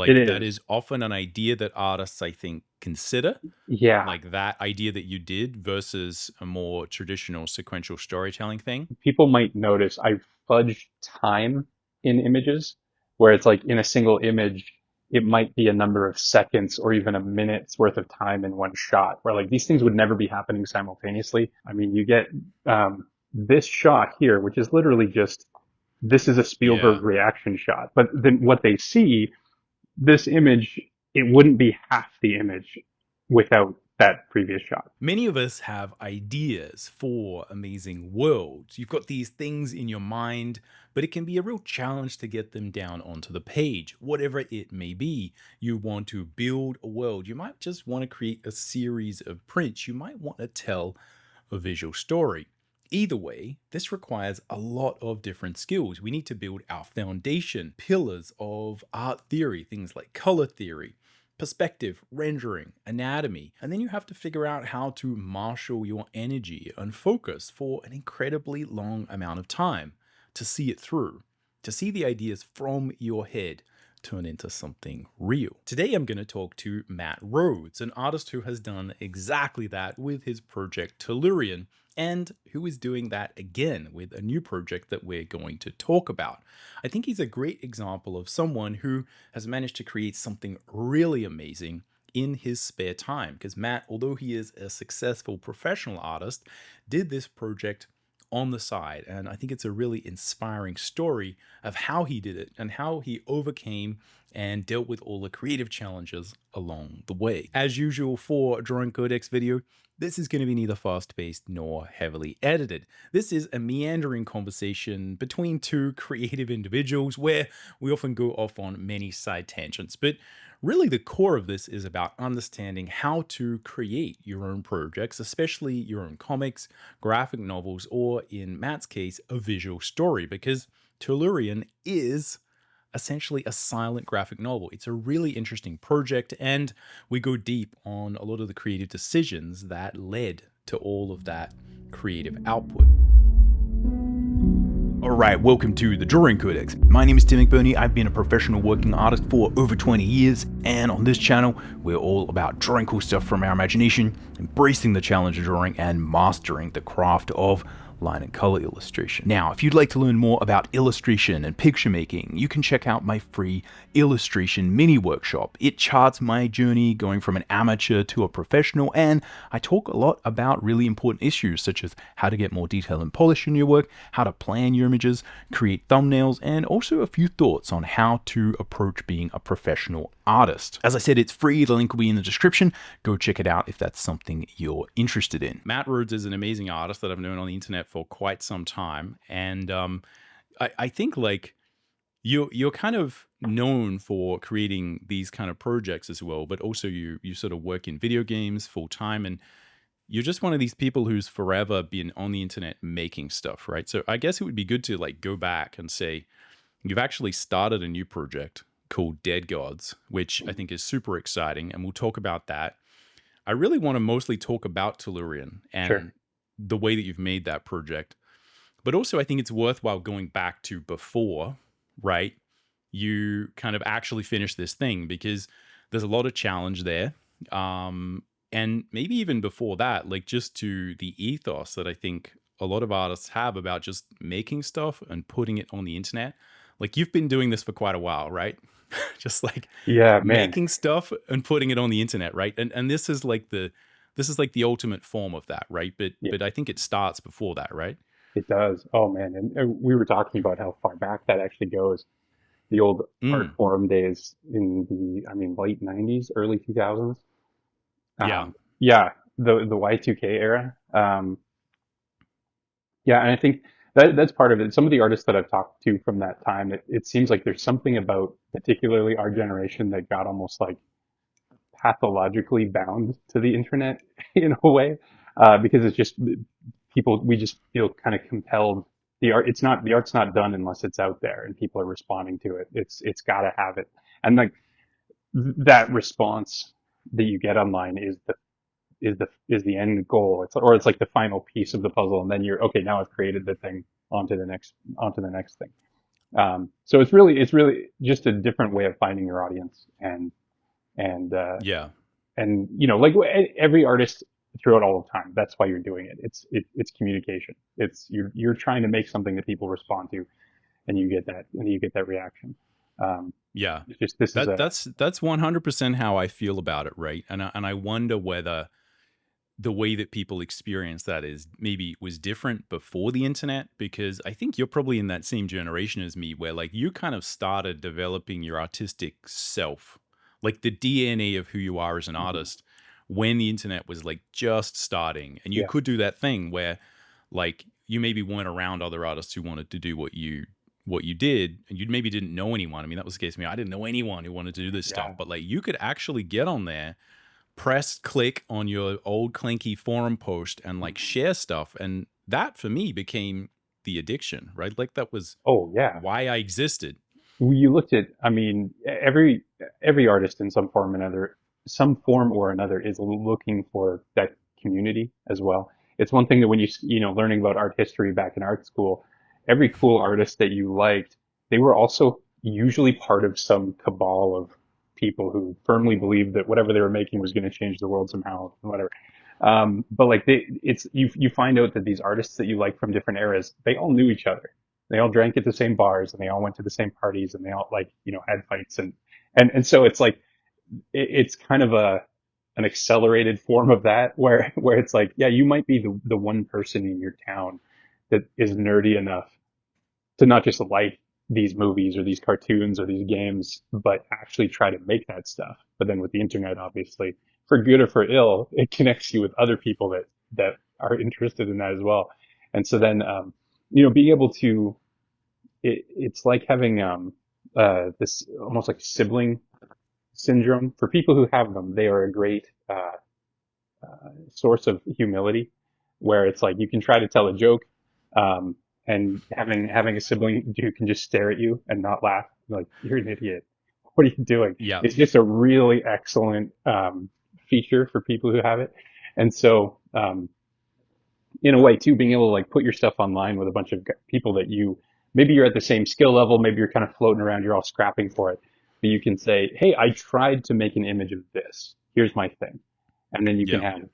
It Like that is. is often an idea that artists, I think, consider, Yeah. like that idea that you did versus a more traditional sequential storytelling thing. People might notice I fudged time in images where it's like in a single image, it might be a number of seconds or even a minute's worth of time in one shot where like these things would never be happening simultaneously. I mean, you get this shot here, which is literally just this is a Yeah. Spielberg reaction shot. But then what they see, this image, it wouldn't be half the image without that previous shot. Many of us have ideas for amazing worlds. You've got these things in your mind, but it can be a real challenge to get them down onto the page, whatever it may be. You want to build a world. You might just want to create a series of prints. You might want to tell a visual story. Either way, this requires a lot of different skills. We need to build our foundation, pillars of art theory, things like color theory, perspective, rendering, anatomy, and then you have to figure out how to marshal your energy and focus for an incredibly long amount of time to see it through, to see the ideas from your head turn into something real. Today I'm going to talk to Matt Rhodes, an artist who has done exactly that with his project Tellurion, and who is doing that again with a new project that we're going to talk about. I think he's a great example of someone who has managed to create something really amazing in his spare time. Because Matt, although he is a successful professional artist, did this project on the side. And I think it's a really inspiring story of how he did it and how he overcame and dealt with all the creative challenges along the way. As usual for a Drawing Codex video, this is going to be neither fast-paced nor heavily edited. This is a meandering conversation between two creative individuals where we often go off on many side tangents, but really the core of this is about understanding how to create your own projects, especially your own comics, graphic novels, or in Matt's case, a visual story, because Tellurion is essentially a silent graphic novel. It's a really interesting project, and we go deep on a lot of the creative decisions that led to all of that creative output. Alright, welcome to the Drawing Codex. My name is Tim McBurney. I've been a professional working artist for over 20 years, and on this channel, we're all about drawing cool stuff from our imagination, embracing the challenge of drawing, and mastering the craft of line and color illustration. Now, if you'd like to learn more about illustration and picture making, you can check out my free illustration mini workshop. It charts my journey going from an amateur to a professional, and I talk a lot about really important issues such as how to get more detail and polish in your work, how to plan your images, create thumbnails, and also a few thoughts on how to approach being a professional artist. As I said, it's free. The link will be in the description. Go check it out if that's something you're interested in. Matt Rhodes is an amazing artist that I've known on the internet for quite some time, and I think like you're kind of known for creating these kind of projects as well, but also you sort of work in video games full time, and you're just one of these people who's forever been on the internet making stuff, right? So I guess it would be good to like go back and say you've actually started a new project called Dead Gods, which I think is super exciting, and we'll talk about that. I really want to mostly talk about Tellurion Sure. and the way that you've made that project. But also, I think it's worthwhile going back to before, right? You kind of actually finished this thing because there's a lot of challenge there. And maybe even before that, like just to the ethos that I think a lot of artists have about just making stuff and putting it on the internet. Like you've been doing this for quite a while, right? Just like Yeah, man. making stuff and putting it on the internet, right? And this is like the ultimate form of that, right? But Yeah, but I think it starts before that, right? it does. Oh man, and we were talking about how far back that actually goes. The old art Mm, forum days in the, I mean, late 90s, early 2000s. yeah. Yeah, the Y2K era. Yeah, and I think that's part of it. Some of the artists that I've talked to from that time, it seems like there's something about particularly our generation that got almost like pathologically bound to the internet in a way, because it's just people, we just feel kind of compelled. The art's not done unless it's out there and people are responding to it. It's got to have it. And like that response that you get online is the end goal. It's like the final piece of the puzzle. And then you're, okay, now I've created the thing onto the next thing. So it's really just a different way of finding your audience, and Yeah. and like every artist throughout all of time, that's why you're doing it. It's communication. It's you're trying to make something that people respond to, and you get that reaction. Yeah. It's just this is That a that's 100% how I feel about it, right? And I wonder whether the way that people experience that is maybe was different before the internet, because I think you're probably in that same generation as me where like you kind of started developing your artistic self, like the DNA of who you are as an mhm, artist when the internet was like just starting, and you yeah could do that thing where like you maybe weren't around other artists who wanted to do what you did, and you maybe didn't know anyone. I mean, that was the case for me. I didn't know anyone who wanted to do this stuff, yeah. but like you could actually get on there, press click on your old clanky forum post and like Mhm. share stuff. And that for me became the addiction, right? Like that was Oh yeah. why I existed. You looked at, I mean, every artist in some form or another is looking for that community as well. It's one thing that when learning about art history back in art school, every cool artist that you liked, they were also usually part of some cabal of people who firmly believed that whatever they were making was going to change the world somehow, whatever. But like you find out that these artists that you like from different eras, they all knew each other. They all drank at the same bars, and they all went to the same parties, and they all like had fights, and so it's like it's kind of an accelerated form of that where it's like, yeah, you might be the one person in your town that is nerdy enough to not just like these movies or these cartoons or these games, but actually try to make that stuff. But then with the internet, obviously, for good or for ill, it connects you with other people that are interested in that as well. And so then, being able to, it's like having this almost like sibling syndrome. For people who have them, they are a great source of humility, where it's like you can try to tell a joke, and having a sibling who can just stare at you and not laugh, like you're an idiot. What are you doing? Yeah. It's just a really excellent feature for people who have it, and so in a way too, being able to like put your stuff online with a bunch of people that maybe you're at the same skill level, maybe you're kind of floating around, you're all scrapping for it, but you can say, hey, I tried to make an image of this. Here's my thing, and then you can Yeah. have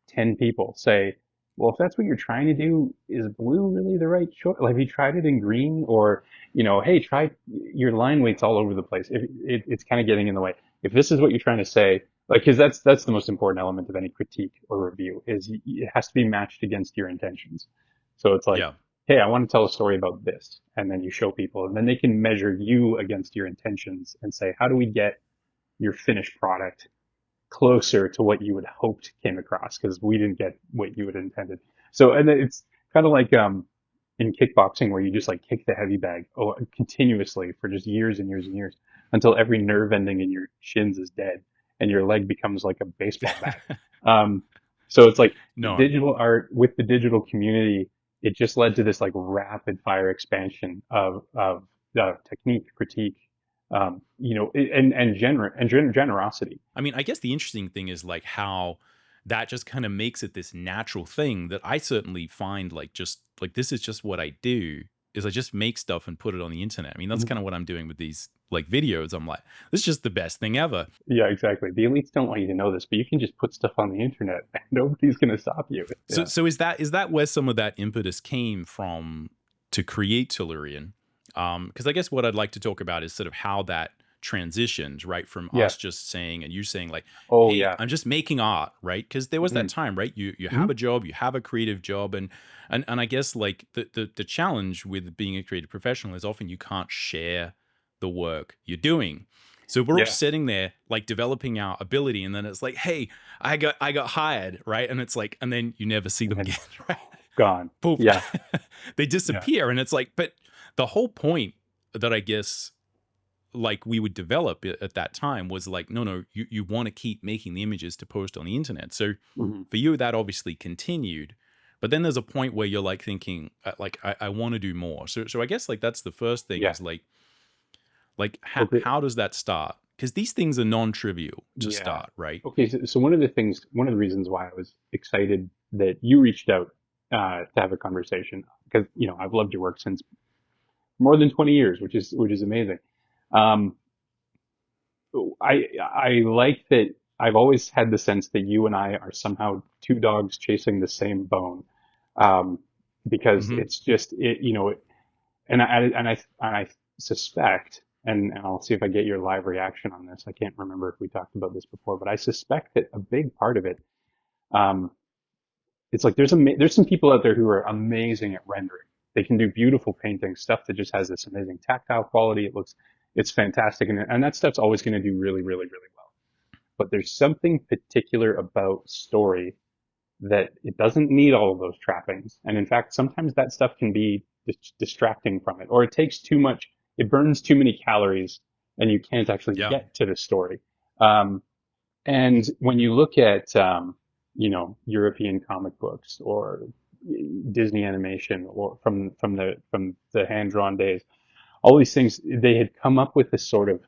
10 people say, well, if that's what you're trying to do, is blue really the right choice? Like, have you tried it in green? Or, hey, try your line weight's all over the place. It's kind of getting in the way. If this is what you're trying to say, like, because that's the most important element of any critique or review is it has to be matched against your intentions. So it's like, Yeah. hey, I want to tell a story about this. And then you show people, and then they can measure you against your intentions and say, how do we get your finished product closer to what you would hoped came across because we didn't get what you had intended. So, and it's kind of like in kickboxing where you just like kick the heavy bag continuously for just years and years and years until every nerve ending in your shins is dead and your leg becomes like a baseball bat. Um, so it's like No. digital art with the digital community, it just led to this like rapid fire expansion of technique, critique, and generosity. I mean, I guess the interesting thing is like how that just kind of makes it this natural thing that I certainly find like just like this is just what I do is I just make stuff and put it on the internet. I mean, that's kind of what I'm doing with these like videos. I'm like, this is just the best thing ever. Yeah, exactly. The elites don't want you to know this, but you can just put stuff on the internet and nobody's going to stop you. So Yeah. so is that where some of that impetus came from to create Tellurion? Because I guess what I'd like to talk about is sort of how that transitioned, right, from Yeah. us just saying and you saying like, Oh, "Hey, yeah. I'm just making art," right? Because there was that Hmm. time, right? You Hmm. have a job, you have a creative job, and I guess like the challenge with being a creative professional is often you can't share the work you're doing. So we're all Yeah. sitting there like developing our ability, and then it's like, "Hey, I got hired," right? And it's like, and then you never see And them then again, right? gone. Poof, Yeah. they Yeah. disappear, and it's like, but the whole point that I guess like we would develop at that time was like, no, you want to keep making the images to post on the internet. So Hmm. for you, that obviously continued. But then there's a point where you're like thinking, like, I want to do more. So I guess like that's the first thing Yeah. is like Okay. how does that start? Because these things are non-trivial to Yeah. start, right? Okay. So one of the reasons why I was excited that you reached out to have a conversation, because, I've loved your work since more than 20 years, which is amazing. Um, I like that. I've always had the sense that you and I are somehow two dogs chasing the same bone, um, because Hmm. it's just and I suspect, and I'll see if I get your live reaction on this. I can't remember if we talked about this before, but I suspect that a big part of it, um, it's like there's some people out there who are amazing at rendering. They can do beautiful painting, stuff that just has this amazing tactile quality. It's fantastic, and that stuff's always going to do really, really, really well. But there's something particular about story that it doesn't need all of those trappings. And in fact, sometimes that stuff can be distracting from it, or it takes too much, it burns too many calories, and you can't actually Yeah. get to the story. Um, and when you look at, European comic books or Disney animation, or from the hand drawn days, all these things they had come up with this sort of,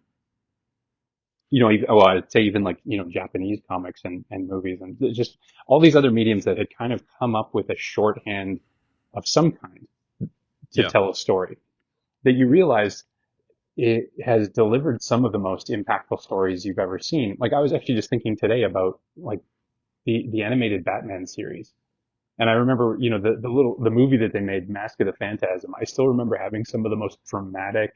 well, I'd say even like, Japanese comics and movies and just all these other mediums that had kind of come up with a shorthand of some kind to Yeah. tell a story, that you realize it has delivered some of the most impactful stories you've ever seen. Like I was actually just thinking today about like the animated Batman series. And I remember, the movie that they made, Mask of the Phantasm. I still remember having some of the most dramatic,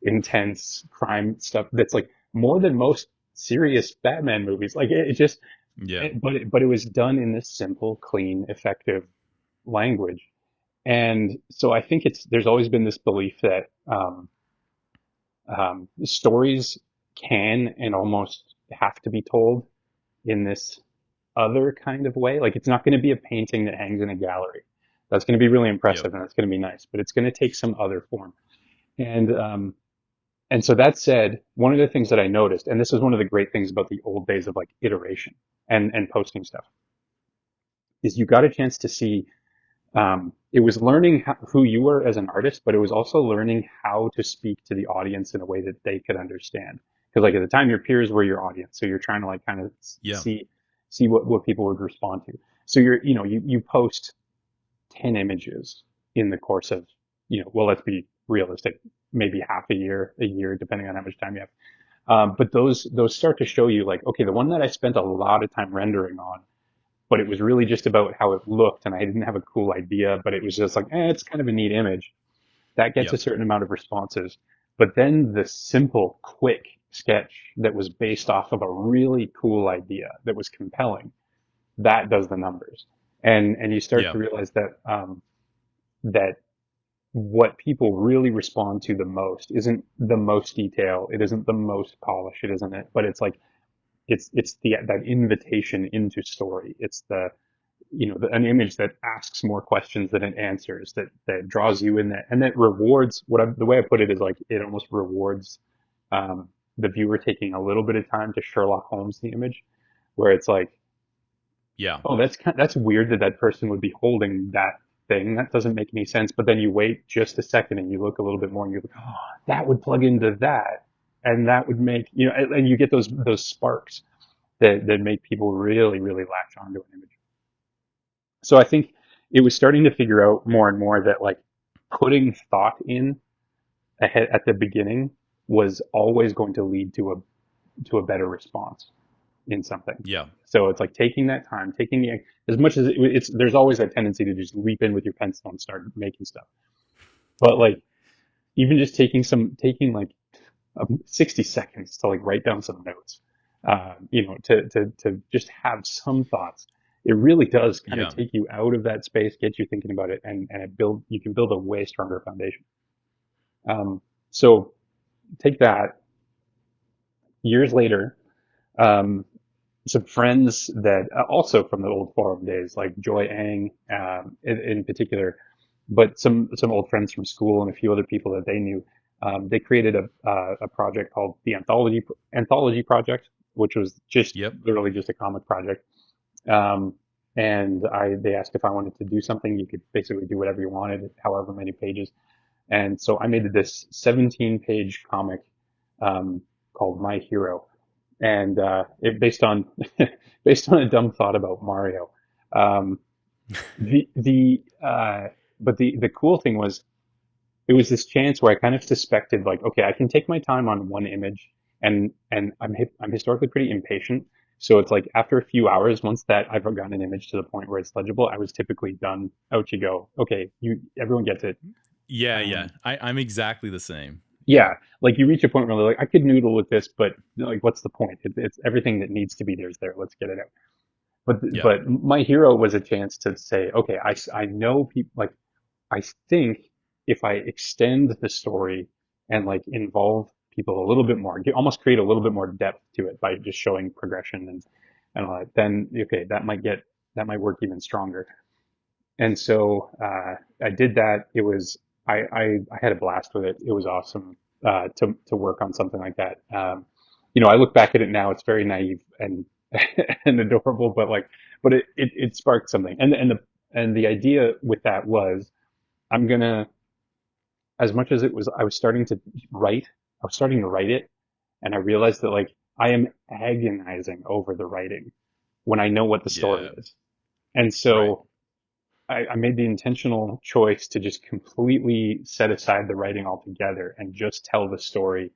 intense crime stuff that's like more than most serious Batman movies. Like it just, Yeah. but it was done in this simple, clean, effective language. And so I think there's always been this belief that stories can and almost have to be told in this other kind of way. Like it's not going to be a painting that hangs in a gallery. That's going to be really Yep. impressive and that's going to be nice, but it's going to take some other form. And and so that said, one of the things that I noticed, and this is one of the great things about the old days of like iteration and posting stuff, is you got a chance to see. It was learning who you were as an artist, but it was also learning how to speak to the audience in a way that they could understand. Because like at the time, your peers were your audience, so you're trying to like kind of Yeah. see what people would respond to. So you post 10 images in the course of, well, let's be realistic, maybe half a year, depending on how much time you have. But those start to show you like, okay, the one that I spent a lot of time rendering on, but it was really just about how it looked, and I didn't have a cool idea, but it was just like, it's kind of a neat image. That gets a Yep. certain amount of responses. But then the simple, quick sketch that was based off of a really cool idea that was compelling, that does the numbers. And you start Yeah. to realize that what people really respond to the most isn't the most detail, it isn't the most polish, it isn't it, but it's like it's that invitation into story. It's an image that asks more questions than it answers, that draws you in, that and that rewards the way I put it is like it almost rewards um, the viewer taking a little bit of time to Sherlock Holmes the image, where it's like, Yeah. oh, that's weird that that person would be holding that thing. That doesn't make any sense. But then you wait just a second and you look a little bit more and you're like, oh, that would plug into that, and that would make and you get those sparks that make people really really latch onto an image. So I think it was starting to figure out more and more that like putting thought in ahead at the beginning was always going to lead to a better response in something. Yeah. So it's like taking that time, taking as much as it's there's always a tendency to just leap in with your pencil and start making stuff. But like even just taking like 60 seconds to like write down some notes, to just have some thoughts. It really does kind of Yeah. take you out of that space, get you thinking about it, and you can build a way stronger foundation. So take that. Years later, um, some friends that also from the old forum days, like Joy Ang, in particular, but some old friends from school and a few other people that they knew. They created a project called the Anthology Project, which was just Yep. literally just a comic project. Um, and they asked if I wanted to do something. You could basically do whatever you wanted, however many pages. And so I made this 17-page comic called My Hero, and it based on based on a dumb thought about Mario. Um, the but the cool thing was it was this chance where I kind of suspected like, okay, I can take my time on one image, and I'm historically pretty impatient. So it's like after a few hours, once that I've gotten an image to the point where it's legible, I was typically done. Out you go. Okay, everyone gets it. Yeah, yeah. Um, I'm exactly the same. Yeah. yeah, like you reach a point where like I could noodle with this, but like what's the point? It's everything that needs to be there is there. Let's get it out. Yeah. But my hero was a chance to say, okay, I know people like I think if I extend the story and like involve people a little bit more, almost create a little bit more depth to it by just showing progression and all that, then okay, that might work even stronger. And so I did that. It was I had a blast with it. It was awesome to work on something like that. I look back at it now. It's very naive and and adorable, but it sparked something. And the idea with that was I'm gonna as much as it was I was starting to write. I was starting to write it, and I realized that like I am agonizing over the writing when I know what the story Yeah. is. And Right. so I made the intentional choice to just completely set aside the writing altogether and just tell the story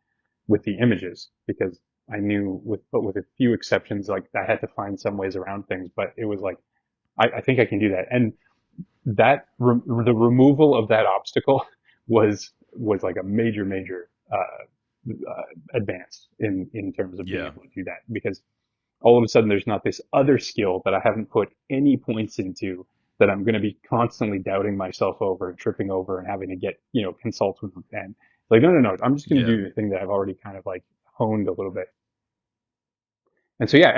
with the images because I knew but with a few exceptions, like I had to find some ways around things, but it was like, I think I can do that. And the removal of that obstacle was like a major, advance in terms of being Yeah. able to do that because all of a sudden there's not this other skill that I haven't put any points into that I'm going to be constantly doubting myself over and tripping over and having to get, consult with. And like, no, I'm just going to Yeah. do the thing that I've already kind of like honed a little bit. And so, yeah,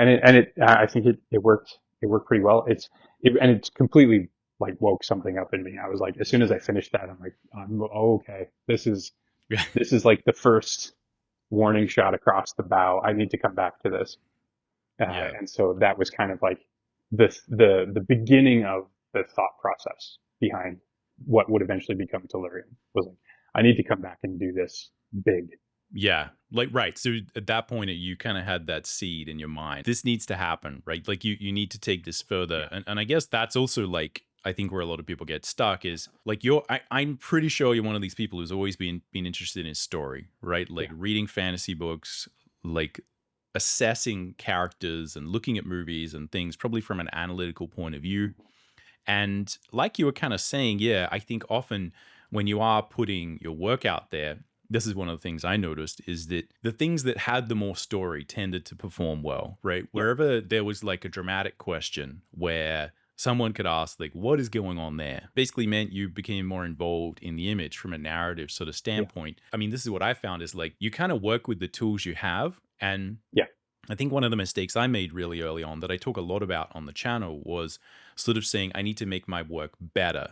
I think it worked pretty well. And it's completely like woke something up in me. I was like, as soon as I finished that, I'm like, okay. Yeah. This is like the first warning shot across the bow. I need to come back to this. Yeah. And so that was kind of like the beginning of the thought process behind what would eventually become Tellurion was like, I need to come back and do this big. Yeah. Like right. So at that point you kind of had that seed in your mind. This needs to happen, right? Like you need to take this further. Yeah, And I guess that's also like I think where a lot of people get stuck is like I'm pretty sure you're one of these people who's always been interested in story, right? Like yeah, reading fantasy books, like assessing characters and looking at movies and things probably from an analytical point of view. And like you were kind of saying, yeah, I think often when you are putting your work out there, this is one of the things I noticed is that the things that had the more story tended to perform well, right? yeah, Wherever there was like a dramatic question where someone could ask, like, what is going on there? Basically meant you became more involved in the image from a narrative sort of yeah, standpoint. I mean, this is what I found is like you kind of work with the tools you have. And yeah, I think one of the mistakes I made really early on that I talk a lot about on the channel was sort of saying I need to make my work better,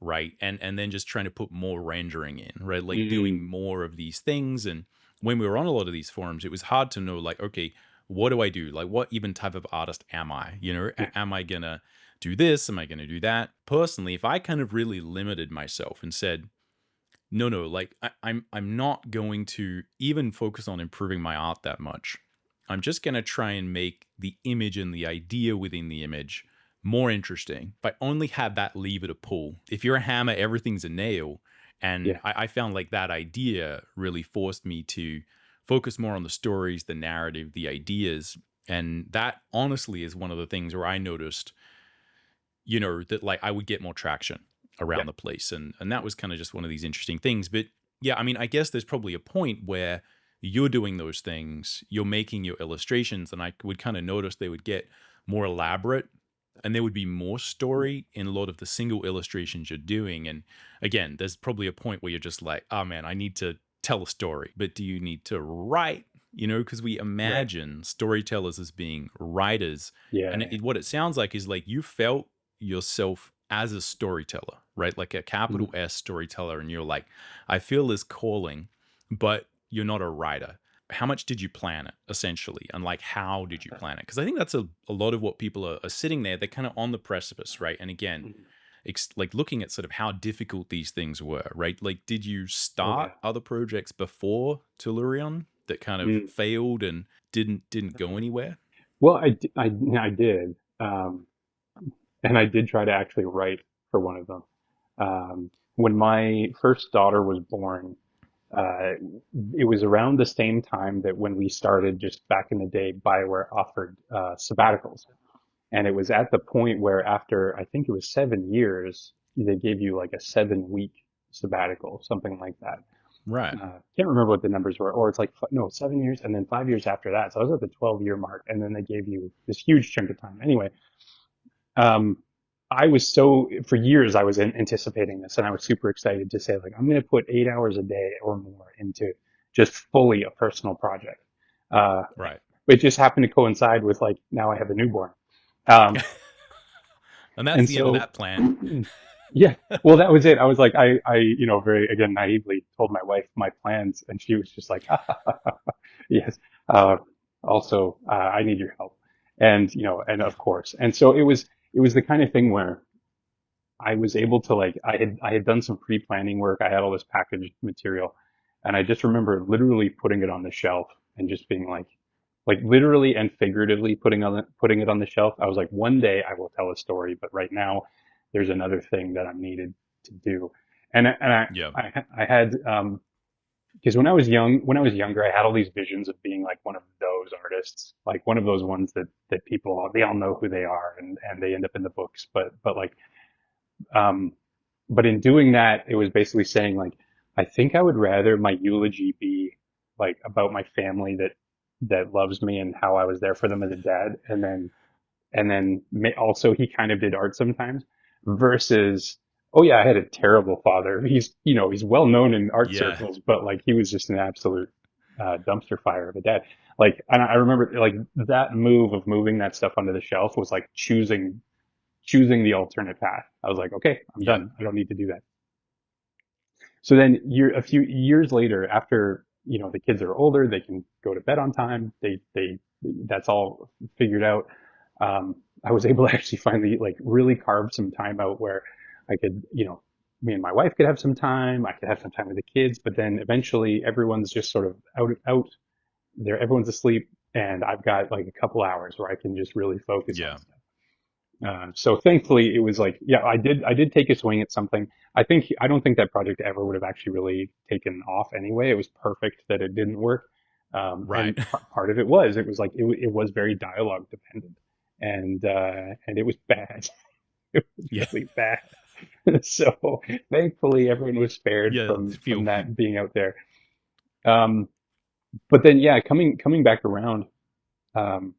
right? And then just trying to put more rendering in, right? Like doing mm, more of these things. And when we were on a lot of these forums, it was hard to know like, okay, what do I do? Like what even type of artist am I? You know, yeah, am I gonna do this? Am I gonna do that? Personally, if I kind of really limited myself and said, no, like I'm not going to even focus on improving my art that much. I'm just gonna try and make the image and the idea within the image more interesting. If I only had that lever to pull. If you're a hammer, everything's a nail. And yeah, I found like that idea really forced me to focus more on the stories, the narrative, the ideas. And that honestly is one of the things where I noticed that like I would get more traction yeah, around the place. And that was kind of just one of these interesting things. But yeah, I mean, I guess there's probably a point where you're doing those things, you're making your illustrations, and I would kind of notice they would get more elaborate and there would be more story in a lot of the single illustrations you're doing. And again, there's probably a point where you're just like, oh man, I need to tell a story. But do you need to write? Because we right, imagine storytellers as being writers. And yeah, what it sounds like is like you felt yourself as a storyteller, right? Like a capital mm, S storyteller. And you're like, I feel this calling, but you're not a writer. How much did you plan it essentially? And like, how did you plan it? Because I think that's a lot of what people are sitting there. They're kind of on the precipice, right? And again, mm, like looking at sort of how difficult these things were, right? Like, did you oh start yeah, other projects before Tellurion that kind of mm. failed and didn't go anywhere? Well, I did, and I did try to actually write for one of them. when my first daughter was born, uh, it was around the same time that when we started, just back in the day, Bioware offered sabbaticals. And it was at the point where after, I think it was 7 years, they gave you like a 7 week sabbatical, something like that. Right. Can't remember what the numbers were, or it's like, no, 7 years and then 5 years after that. So I was at the 12-year mark, and then they gave you this huge chunk of time. Anyway, um, I was for years, I was anticipating this, and I was super excited to say, like, I'm going to put 8 hours a day or more into just fully a personal project. Uh, Right. it just happened to coincide with, like, now I have a newborn. Um, And that's and the end of so, that plan. yeah, well, that was it. I was like, very, again, naively told my wife my plans, and she was just like, yes. Uh, also, I need your help, and and Yeah. of course, and so it was the kind of thing where I was able to, like, I had done some pre-planning work. I had all this packaged material, and I just remember literally putting it on the shelf and just being like literally and figuratively putting it on the shelf. I was like, one day I will tell a story, but right now there's another thing that I'm needed to do. Yeah. I had because when I was younger, I had all these visions of being like one of those artists, like one of those ones that people, they all know who they are, and they end up in the books, but like um, but in doing that, it was basically saying, like, I think I would rather my eulogy be like about my family that loves me and how I was there for them as a dad, and then also he kind of did art sometimes, versus, oh yeah, I had a terrible father. He's well known in art Yeah. circles, but like he was just an absolute dumpster fire of a dad. Like, and I remember, like, that move of moving that stuff onto the shelf was like choosing the alternate path. I was like, okay, I'm Yep. done. I don't need to do that. So then a few years later, after, the kids are older, they can go to bed on time. That's all figured out. I was able to actually finally, like, really carve some time out where I could, me and my wife could have some time. I could have some time with the kids, but then eventually everyone's just sort of out there. Everyone's asleep, and I've got like a couple hours where I can just really focus on Yeah. stuff. So thankfully, it was like, yeah, I did take a swing at something. I don't think that project ever would have actually really taken off anyway. It was perfect that it didn't work. Right. And part of it was like, it was very dialogue dependent, and it was bad. It was Yeah. really bad. So thankfully, everyone was spared Yeah. from Feel. that being out there. Um, but then, yeah, coming back around, um,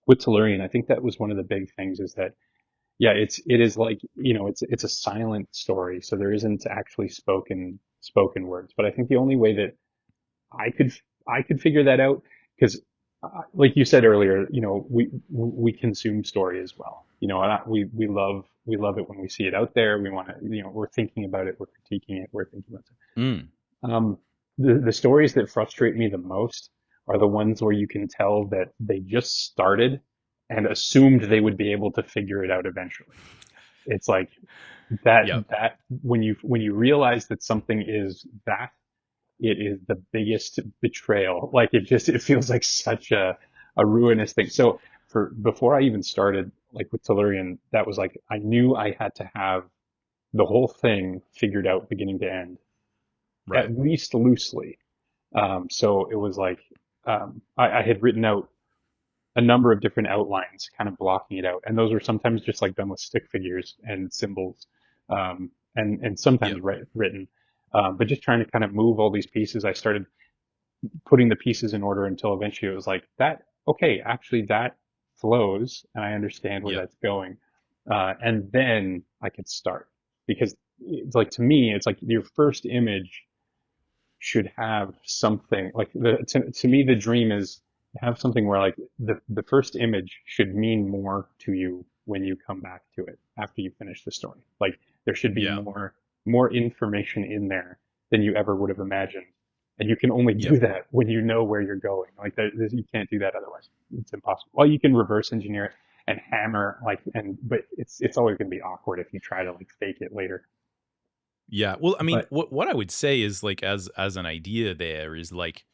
with Tellurian, I think that was one of the big things, is that, yeah, it is like, it's a silent story, so there isn't actually spoken words. But I think the only way that I could I could figure that out, because, like you said earlier, we consume story as well. And we love it when we see it out there. We want to, we're thinking about it, we're critiquing it, we're thinking about it. Mm. The stories that frustrate me the most are the ones where you can tell that they just started and assumed they would be able to figure it out eventually. It's like that Yep. that when you realize that something is that, it is the biggest betrayal. Like, it feels like such a ruinous thing. So, for before I even started, like, with Tellurian, that was like, I knew I had to have the whole thing figured out beginning to end, Right. at least loosely. So it was like, I had written out a number of different outlines, kind of blocking it out, and those were sometimes just like done with stick figures and symbols, and sometimes Yep. written. But just trying to kind of move all these pieces, I started putting the pieces in order until eventually it was like, that. Okay, actually that flows, and I understand where Yep. that's going, and then I could start, because it's like, to me, it's like your first image should have something like, to me, the dream is to have something where, like, the first image should mean more to you when you come back to it after you finish the story. Like, there should be Yeah. more information in there than you ever would have imagined. And you can only do Yep. that when you know where you're going. Like, you can't do that otherwise. It's impossible. Well, you can reverse engineer it and hammer, like, but it's always going to be awkward if you try to, like, fake it later. Yeah. Well, I mean, But what I would say is, like, as an idea there is, like,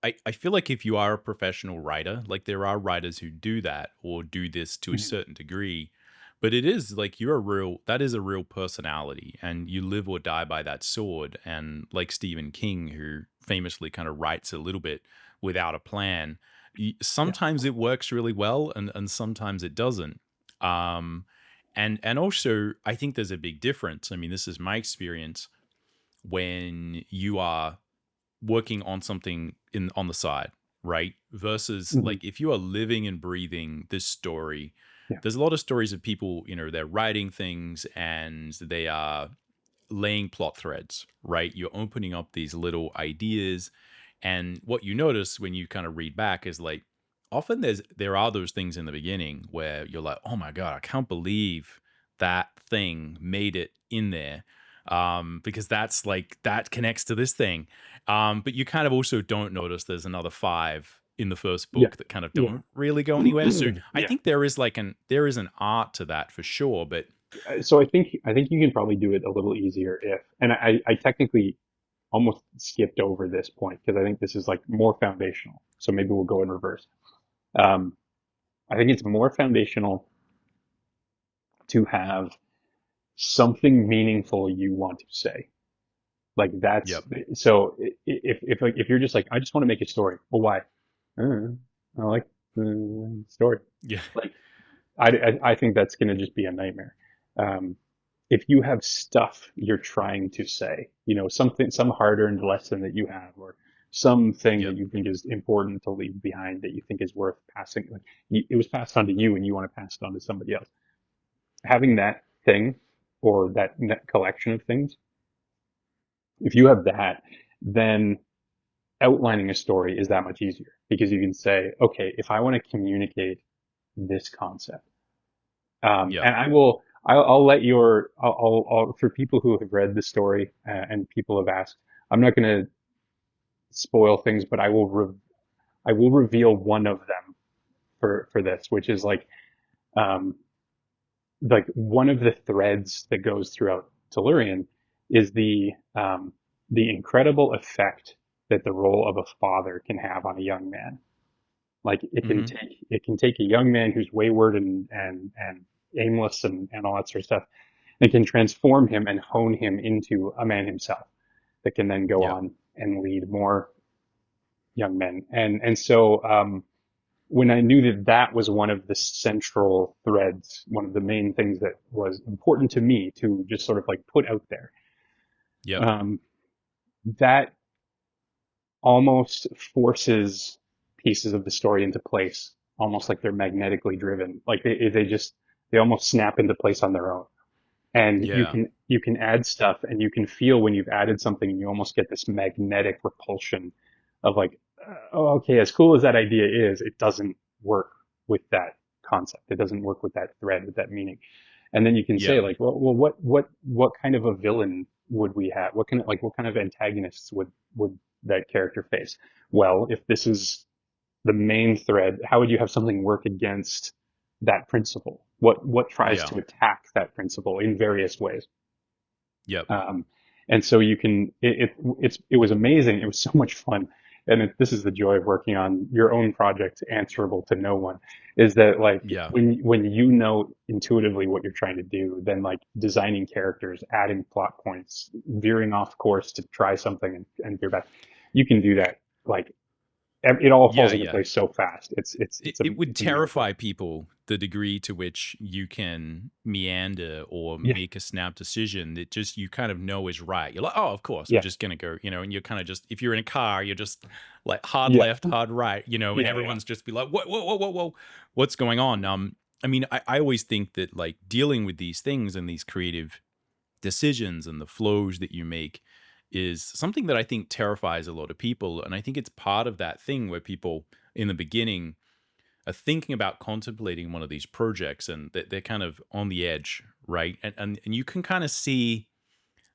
I feel like if you are a professional writer, like, there are writers who do that or do this to a certain degree. But it is like you're a real that is a real personality and you live or die by that sword. And like Stephen King, who famously kind of writes a little bit without a plan, Yeah. sometimes it works really well and sometimes it doesn't. Um and also I think there's a big difference. I mean, this is my experience when you are working on something in on the side, right? Versus Hmm. like if you are living and breathing this story, Yeah. there's a lot of stories of people, they're writing things and they are laying plot threads, right? You're opening up these little ideas. And what you notice when you kind of read back is like often there are those things in the beginning where you're like, oh my God, I can't believe that thing made it in there. Because that's like that connects to this thing. But you kind of also don't notice there's another five in the first Yeah. book that kind of Yeah. don't really go anywhere. So I Yeah. think there is an art to that for sure. But So I think you can probably do it a little easier if, and I technically almost skipped over this point because I think this is like more foundational. So maybe we'll go in reverse. Um, I think it's more foundational to have something meaningful you want to say. Like that's yep, so if like if you're just like I just want to make a story. Well, why? I like the story. yeah, Like I think that's going to just be a nightmare. Um, if you have stuff you're trying to say, something, some hard-earned lesson that you have, or something that yep, you think is important to leave behind that you think is worth passing, like it was passed on to you and you want to pass it on to somebody else. Having that thing or that collection of things, if you have that, then outlining a story is that much easier because you can say, okay, if I want to communicate this concept, yep, and I'll let for people who have read the story and people have asked, I'm not going to spoil things, but I will reveal one of them for this, which is um, like one of the threads that goes throughout Tellurion is the incredible effect that the role of a father can have on a young man. Like hmm, it can take a young man who's wayward and aimless and all that sort of stuff, and can transform him and hone him into a man himself that can then go yep, on and lead more young men. And so when I knew that that was one of the central threads, one of the main things that was important to me to just sort of like put out there, yep, um, that almost forces pieces of the story into place, almost like they're magnetically driven. Like they almost snap into place on their own. And yeah, you can add stuff and you can feel when you've added something and you almost get this magnetic repulsion of like, oh, okay, as cool as that idea is, it doesn't work with that concept. It doesn't work with that thread, with that meaning. And then you can say yep, like, well, what kind of a villain would we have? What kind of antagonists would that character face? Well, if this is the main thread, how would you have something work against that principle? What tries yeah, to attack that principle in various ways? yep, Um, and so you can it was amazing. It was so much fun. And this is the joy of working on your own project, answerable to no one, is that like yeah, when you know intuitively what you're trying to do, then like designing characters, adding plot points, veering off course to try something and veer back, you can do that like it all yeah, falls into yeah. place so fast. It would It's a miracle. terrify people the degree to which you can meander or Yeah, make a snap decision that just you kind of know is right. You're like, oh, of course, we're yeah, just gonna go, and you're kind of just if you're in a car, you're just like hard yeah, left, hard right, and yeah, yeah, everyone's just be like, whoa, whoa, whoa, whoa, whoa, what's going on? I mean, I always think that like dealing with these things and these creative decisions and the flows that you make is something that I think terrifies a lot of people. And I think it's part of that thing where people in the beginning are thinking about contemplating one of these projects and they're kind of on the edge, right? And you can kind of see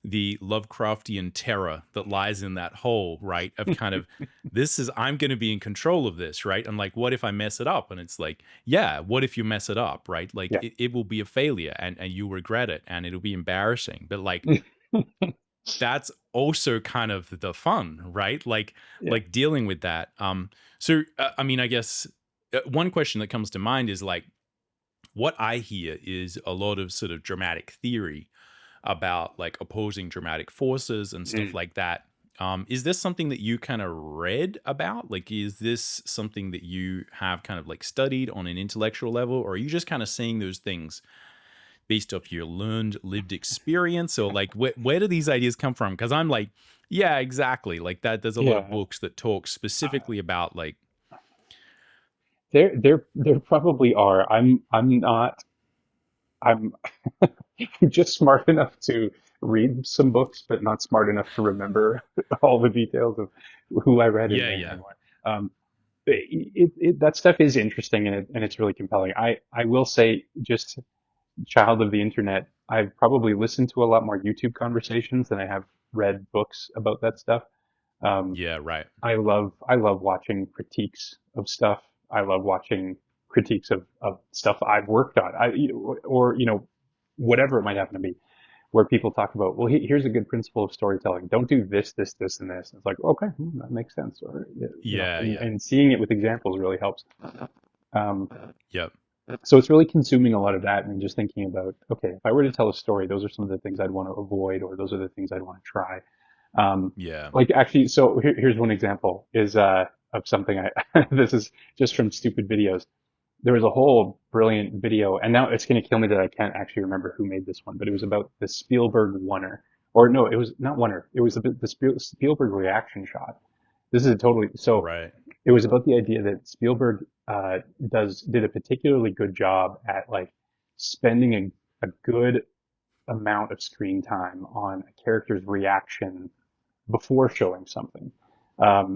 the Lovecraftian terror that lies in that hole, right? Of kind of this is I'm going to be in control of this, right? And like, what if I mess it up? And it's like, yeah, what if you mess it up, right? Like yeah, it will be a failure and you'll regret it and it'll be embarrassing. But like that's also kind of the fun, right? yeah. Like dealing with that. So I mean, I guess one question that comes to mind is like what I hear is a lot of sort of dramatic theory about like opposing dramatic forces and stuff Mm. like that. Is this something that you kind of read about? Like, is this something that you have kind of like studied on an intellectual level, or are you just kind of saying those things based off your learned lived experience? Or like, where do these ideas come from? Because I'm like, yeah, exactly. Like that. There's a lot of Yeah. books that talk Uh, specifically about like, there probably are. I'm not. I'm just smart enough to read some books, but not smart enough to remember all the details of who I read and yeah, when yeah, and what. That stuff is interesting and it's really compelling. I will say, just child of the internet, I've probably listened to a lot more YouTube conversations than I have read books about that stuff. Um, yeah, right, I love watching critiques of stuff. I love watching critiques of stuff I've worked on. Or whatever it might happen to be, where people talk about, well, here's a good principle of storytelling. Don't do this, this, this, and this. It's like, okay, that makes sense. Or yeah, yeah, and seeing it with examples really helps. Um, yep, so it's really consuming a lot of that and just thinking about, okay, if I were to tell a story, those are some of the things I'd want to avoid, or those are the things I'd want to try. yeah, Like actually, so here's one example is of something this is just from stupid videos. There was a whole brilliant video, and now it's going to kill me that I can't actually remember who made this one, but it was about the Spielberg oneer, or no, it was not oneer. It was the Spielberg reaction shot. This is a totally so. right, It was about the idea that Spielberg did a particularly good job at like spending a good amount of screen time on a character's reaction before showing something.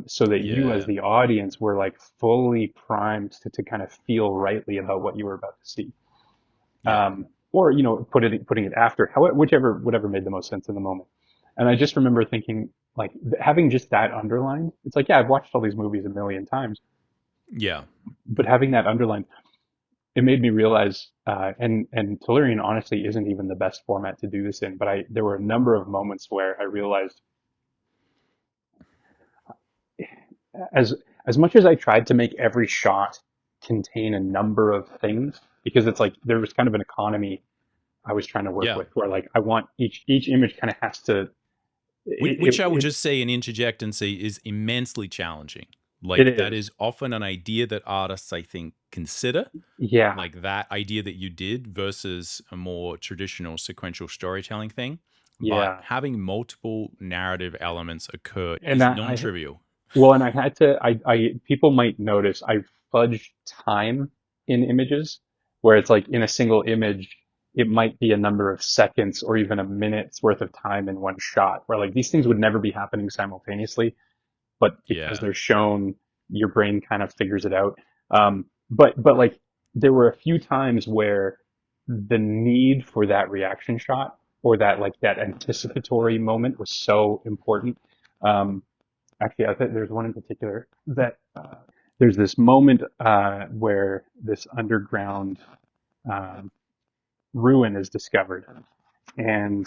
So that you as yeah, the audience were like fully primed to kind of feel rightly about what you were about to see. yep, Or, putting it after, however, whatever made the most sense in the moment. And I just remember thinking, like, having just that underlined, it's like, yeah, I've watched all these movies a million times, yeah, but having that underlined, it made me realize, and Tellurion honestly isn't even the best format to do this in, but there were a number of moments where I realized, as as much as I tried to make every shot contain a number of things, because it's like there was kind of an economy I was trying to work yeah. with, where like I want each image kind of has to Which I would it just say and interject and say is immensely challenging. it Like that is. is often an idea that artists, I think, consider, Yeah, like that idea that you did versus a more traditional sequential storytelling thing. But yeah. having multiple narrative elements occur And is I non-trivial. well, and I had to I people might notice I fudged time in images, where it's like in a single image it might be a number of seconds or even a minute's worth of time in one shot, where like these things would never be happening simultaneously, but because Yeah. they're shown, your brain kind of figures it out. But like there were a few times where the need for that reaction shot, or that anticipatory moment, was so important. Um, Actually, I think there's one in particular that there's this moment where this underground um, ruin is discovered, and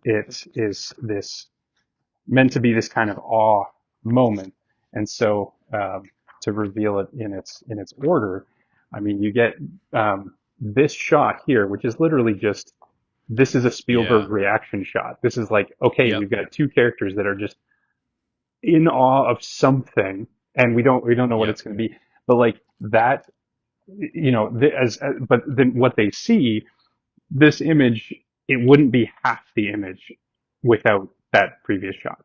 it is this meant to be this kind of awe moment. And so, to reveal it in its order, I mean, you get this shot here, which is literally just, this is a Spielberg Yeah. reaction shot. This is like, okay, Yep. we've got two characters that are just in awe of something, and we don't know what Yep. it's going to be, but like that, but then what they see, this image, it wouldn't be half the image without that previous shot.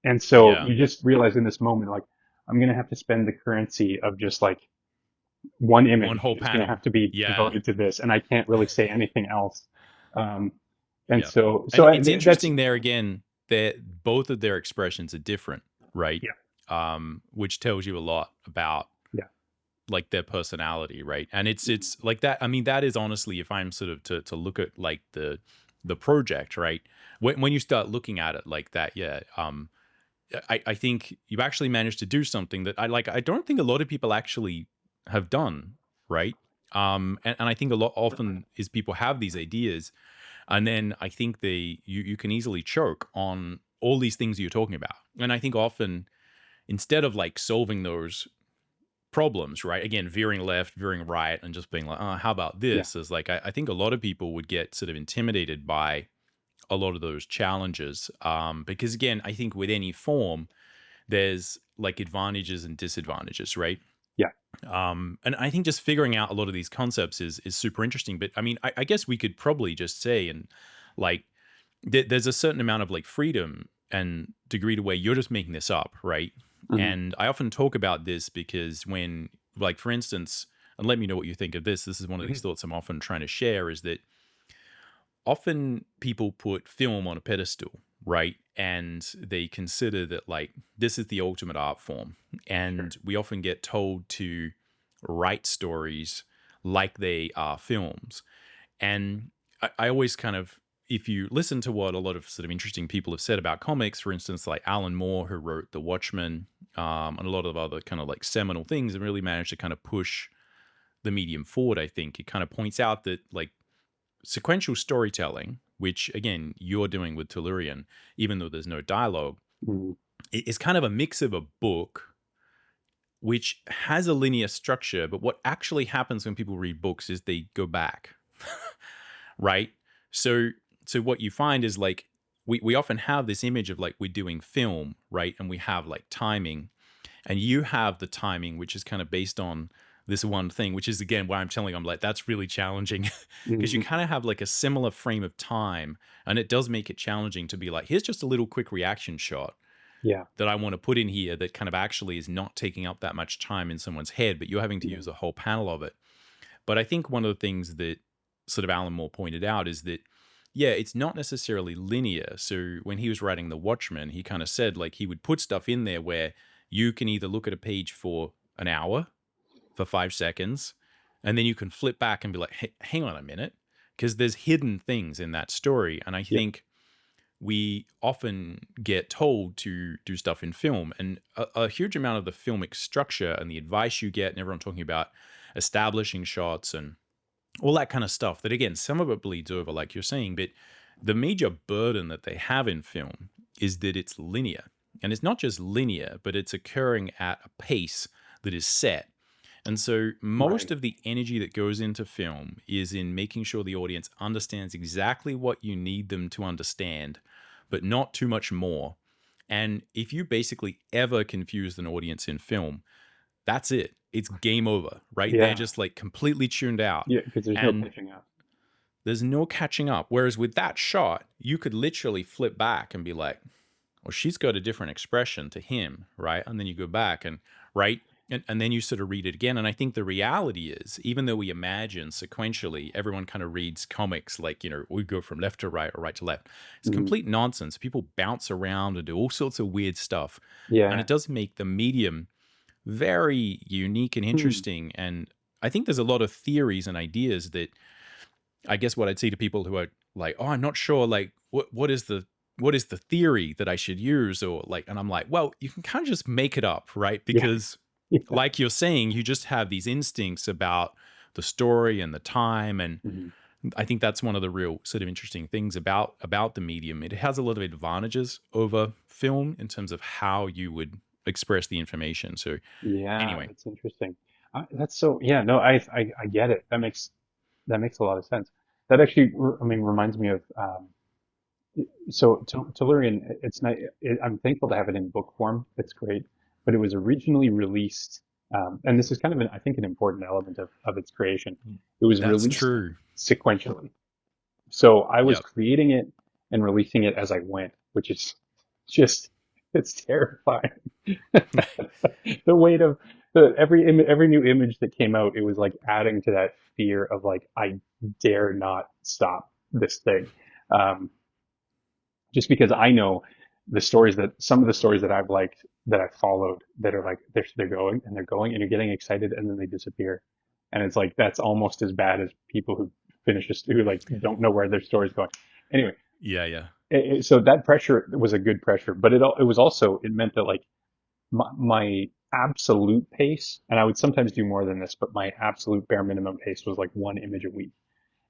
And so Yeah. you just realize in this moment, like, I'm going to have to spend the currency of just like one One image whole is going to panel. have to be Yeah. devoted to this, and I can't really say anything else. Um, and Yeah. so, And so I, it's that's, interesting there again that both of their expressions are different, right? yeah, Which tells you a lot about yeah, like their personality, right? And it's like that. I mean, that is honestly, if I'm sort of to look at like the project, right? When you start looking at it like that, yeah. I think you've actually managed to do something that I like. I don't think a lot of people actually have done, right? And I think a lot often is people have these ideas, and then I think you can easily choke on all these things you're talking about. And I think often instead of like solving those problems, right? Again, veering left, veering right, and just being like, oh, how about Yeah. this? Is like, I think a lot of people would get sort of intimidated by a lot of those challenges. Because again, I think with any form, there's like advantages and disadvantages, right? Yeah. And I think just figuring out a lot of these concepts is super interesting. But I mean, I guess we could probably just say, and like, there's a certain amount of like freedom and degree to where you're just making this up, right? Hmm. And I often talk about this because when, like, for instance, and let me know what you think of this. This is one of these Hmm. thoughts I'm often trying to share is that often people put film on a pedestal, right? And they consider that like this is the ultimate art form. Sure. And we often get told to write stories like they are films. And I always kind of, if you listen to what a lot of sort of interesting people have said about comics, for instance, like Alan Moore, who wrote The Watchmen, and a lot of other kind of like seminal things, and really managed to kind of push the medium forward, I think. It kind of points out that like sequential storytelling, which again you're doing with Tellurion, even though there's no dialogue, Hmm. is kind of a mix of a book which has a linear structure, but what actually happens when people read books is they go back, right? So so what you find is like we often have this image of like we're doing film, right? And we have like timing, and you have the timing which is kind of based on this one thing, which is again why I'm telling you, I'm like that's really challenging because you Hmm. kind of have like a similar frame of time, and it does make it challenging to be like here's just a little quick reaction shot Yeah. that I want to put in here that kind of actually is not taking up that much time in someone's head, but you're having to Yeah. use a whole panel of it. But I think one of the things that sort of Alan Moore pointed out is that, yeah, it's not necessarily linear. So when he was writing The Watchmen, he kind of said like he would put stuff in there where you can either look at a page for an hour, for 5 seconds, and then you can flip back and be like, hey, hang on a minute, because there's hidden things in that story. And I Yeah. think we often get told to do stuff in film, and a huge amount of the filmic structure and the advice you get, and everyone talking about establishing shots and all that kind of stuff, that again some of it bleeds over like you're saying, but the major burden that they have in film is that it's linear, and it's not just linear but it's occurring at a pace that is set. And so most Right. of the energy that goes into film is in making sure the audience understands exactly what you need them to understand, but not too much more. And if you basically ever confuse an audience in film, that's it. It's game over, right? They're Yeah. just like completely tuned out. Yeah. Because there's no And catching up. there's no catching up. Whereas with that shot, you could literally flip back and be like, well, she's got a different expression to him, right? And then you go back and, right? And then you sort of read it again. And I think the reality is, even though we imagine sequentially, everyone kind of reads comics like, we go from left to right or right to left. It's Hmm. complete nonsense. People bounce around and do all sorts of weird stuff. And Yeah. it does make the medium very unique and Hmm. interesting. And I think there's a lot of theories and ideas that I guess what I'd say to people who are like, "Oh, I'm not sure, like, what is the theory that I should use?" Or like, and I'm like, "Well, you can kind of just make it up, right? Yeah. Because, Yeah. like you're saying, you just have these instincts about the story and the time, and Hmm. I think that's one of the real sort of interesting things about the medium. It has a lot of advantages over film in terms of how you would express the information. So, Yeah. anyway, That's interesting. That's so. Yeah. No. I get it. That makes a lot of sense. That actually, I mean, reminds me of. So Tellurian, it's not. I'm thankful to have it in book form. It's great, but it was originally released, and this is kind of, I think, an important element of its creation. It was that's released true. sequentially. So I was Yep. creating it and releasing it as I went, which is just, it's terrifying. The weight of every new image that came out, it was like adding to that fear of like, I dare not stop this thing. Um, just because I know some of the stories that I've liked, that I've followed, that are like they're going and they're going and you're getting excited and then they disappear, and it's like that's almost as bad as people who who like don't know where their story's going. Anyway, Yeah, yeah. so that pressure was a good pressure, but it was also, it meant that like my absolute pace, and I would sometimes do more than this, but my absolute bare minimum pace was like one image a week,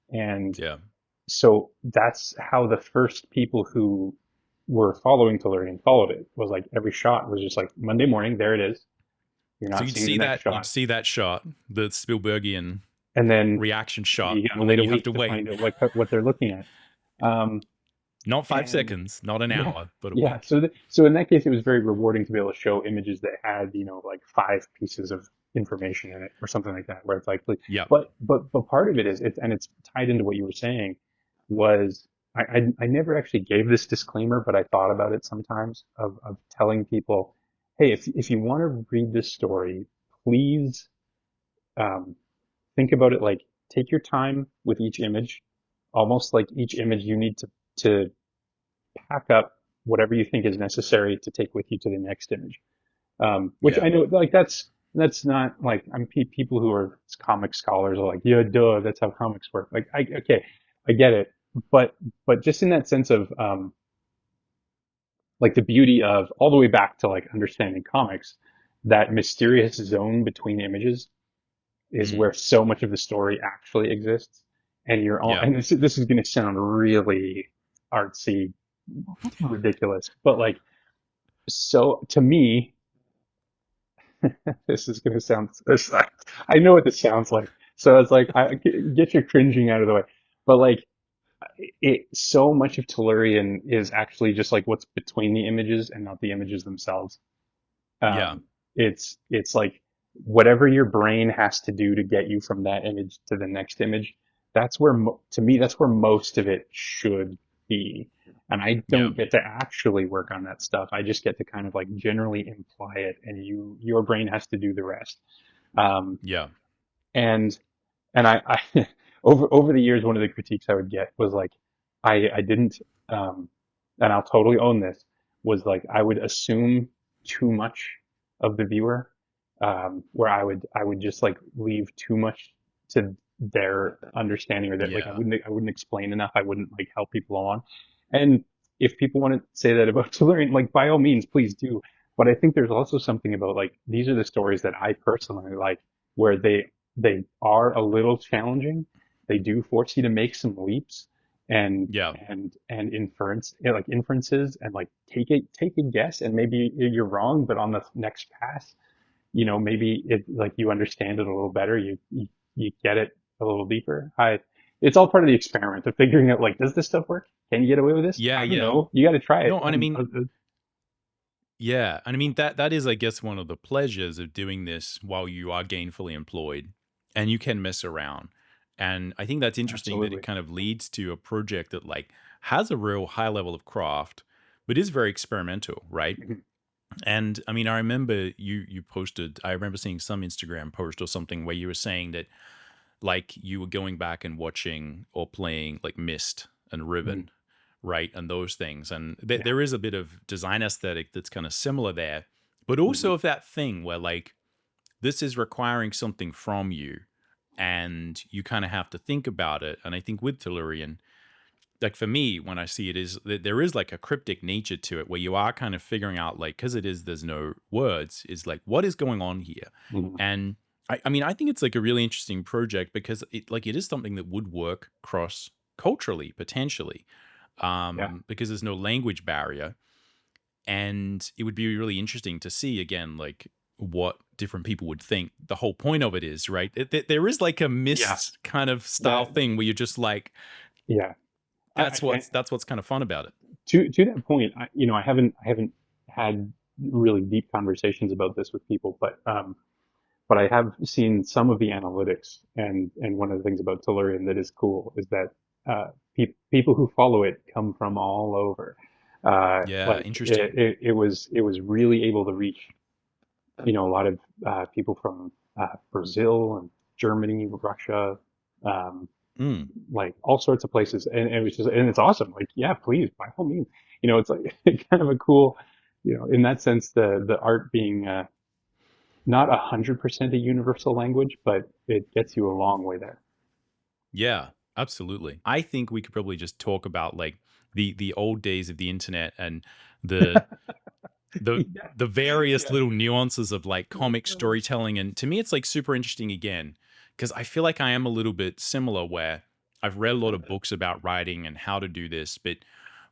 and Yeah. so that's how the first people who were following Tellurian followed it. Was like every shot was just like Monday morning, there it is. You're So not seeing the next you'd shot. see that shot, the Spielbergian And then reaction shot, you gotta and wait then a you have week to to wait. find out what they're looking at. Um, Not 5 and seconds, not an yeah, hour, but a yeah. week. So in that case, it was very rewarding to be able to show images that had, like 5 pieces of information in it or something like that, where it's like, Yep. but part of it is it's tied into what you were saying was I never actually gave this disclaimer, but I thought about it sometimes of telling people, hey, if you want to read this story, please um, think about it like take your time with each image, almost like each image you need to pack up whatever you think is necessary to take with you to the next image. Which Yeah. I know, like that's not like people who are comic scholars are like, yeah, duh, that's how comics work. Like, okay, I get it, but just in that sense of like the beauty of all the way back to like understanding comics, that mysterious zone between images is Mm. where so much of the story actually exists. And you're all, Yep. and this is going to sound really artsy, ridiculous, but like, so to me, this is going to sound, I know what this sounds like. So it's like, get your cringing out of the way. But like, so much of Tellurion is actually just like what's between the images and not the images themselves. Yeah. It's like whatever your brain has to do to get you from that image to the next image. That's where, to me, that's where most of it should be. And I Yeah. don't get to actually work on that stuff. I just get to kind of like generally imply it, and your brain has to do the rest. Um, Yeah. and I over the years, one of the critiques I would get was like, I didn't, um, and I'll totally own this, was like I would assume too much of the viewer, where I would just like leave too much to their understanding, or that like Yeah. I wouldn't explain enough. I wouldn't like help people along. And if people want to say that about Tellurian, like by all means, please do. But I think there's also something about like these are the stories that I personally like, where they are a little challenging. They do force you to make some leaps and Yeah. inference, like inferences, and like take a guess, and maybe you're wrong, but on the next pass, maybe it like you understand it a little better. You get it a little deeper. It's all part of the experiment of figuring out like, does this stuff work? Can you get away with this? Yeah. I don't Yeah. know. You got to try it. No, and I mean, yeah, and I mean that is, I guess, one of the pleasures of doing this while you are gainfully employed, and you can mess around. And I think that's interesting that it Absolutely. kind of leads to a project that like has a real high level of craft, but is very experimental, right? Mhm. And I mean, I remember you posted. I remember seeing some Instagram post or something where you were saying that like you were going back and watching or playing like Mist and Mhm. Ribbon, right? And those things. And Yeah. there is a bit of design aesthetic that's kind of similar there, but Mhm. also of that thing where like this is requiring something from you and you kind of have to think about it. And I think with Tellurian, like for me, when I see it, is that there is like a cryptic nature to it where you are kind of figuring out, like, because it is, there's no words, is like, what is going on here? Mhm. And I mean, I think it's like a really interesting project because it is something that would work cross culturally potentially, Yeah. because there's no language barrier, and it would be really interesting to see again, like what different people would think. The whole point of it is right. There is like a Yeah. mist kind of style That. thing where you're just like, Yeah. that's what's kind of fun about it. To that point, I haven't had really deep conversations about this with people, but I have seen some of the analytics, and one of the things about Tellurian that is cool is that people who follow it come from all over. Yeah, Like interesting. it was really able to reach a lot of people from Brazil and Germany, Russia, um, Mm. like all sorts of places, and it was just, and it's awesome. Like, yeah, please, by all means, it's like kind of a cool, in that sense, the art being not 100% a universal language, but it gets you a long way there. Yeah, absolutely. I think we could probably just talk about like the old days of the internet and the the Yeah, the various yeah. little nuances of like comic storytelling. And to me it's like super interesting again because I feel like I am a little bit similar where I've read a lot of books about writing and how to do this, but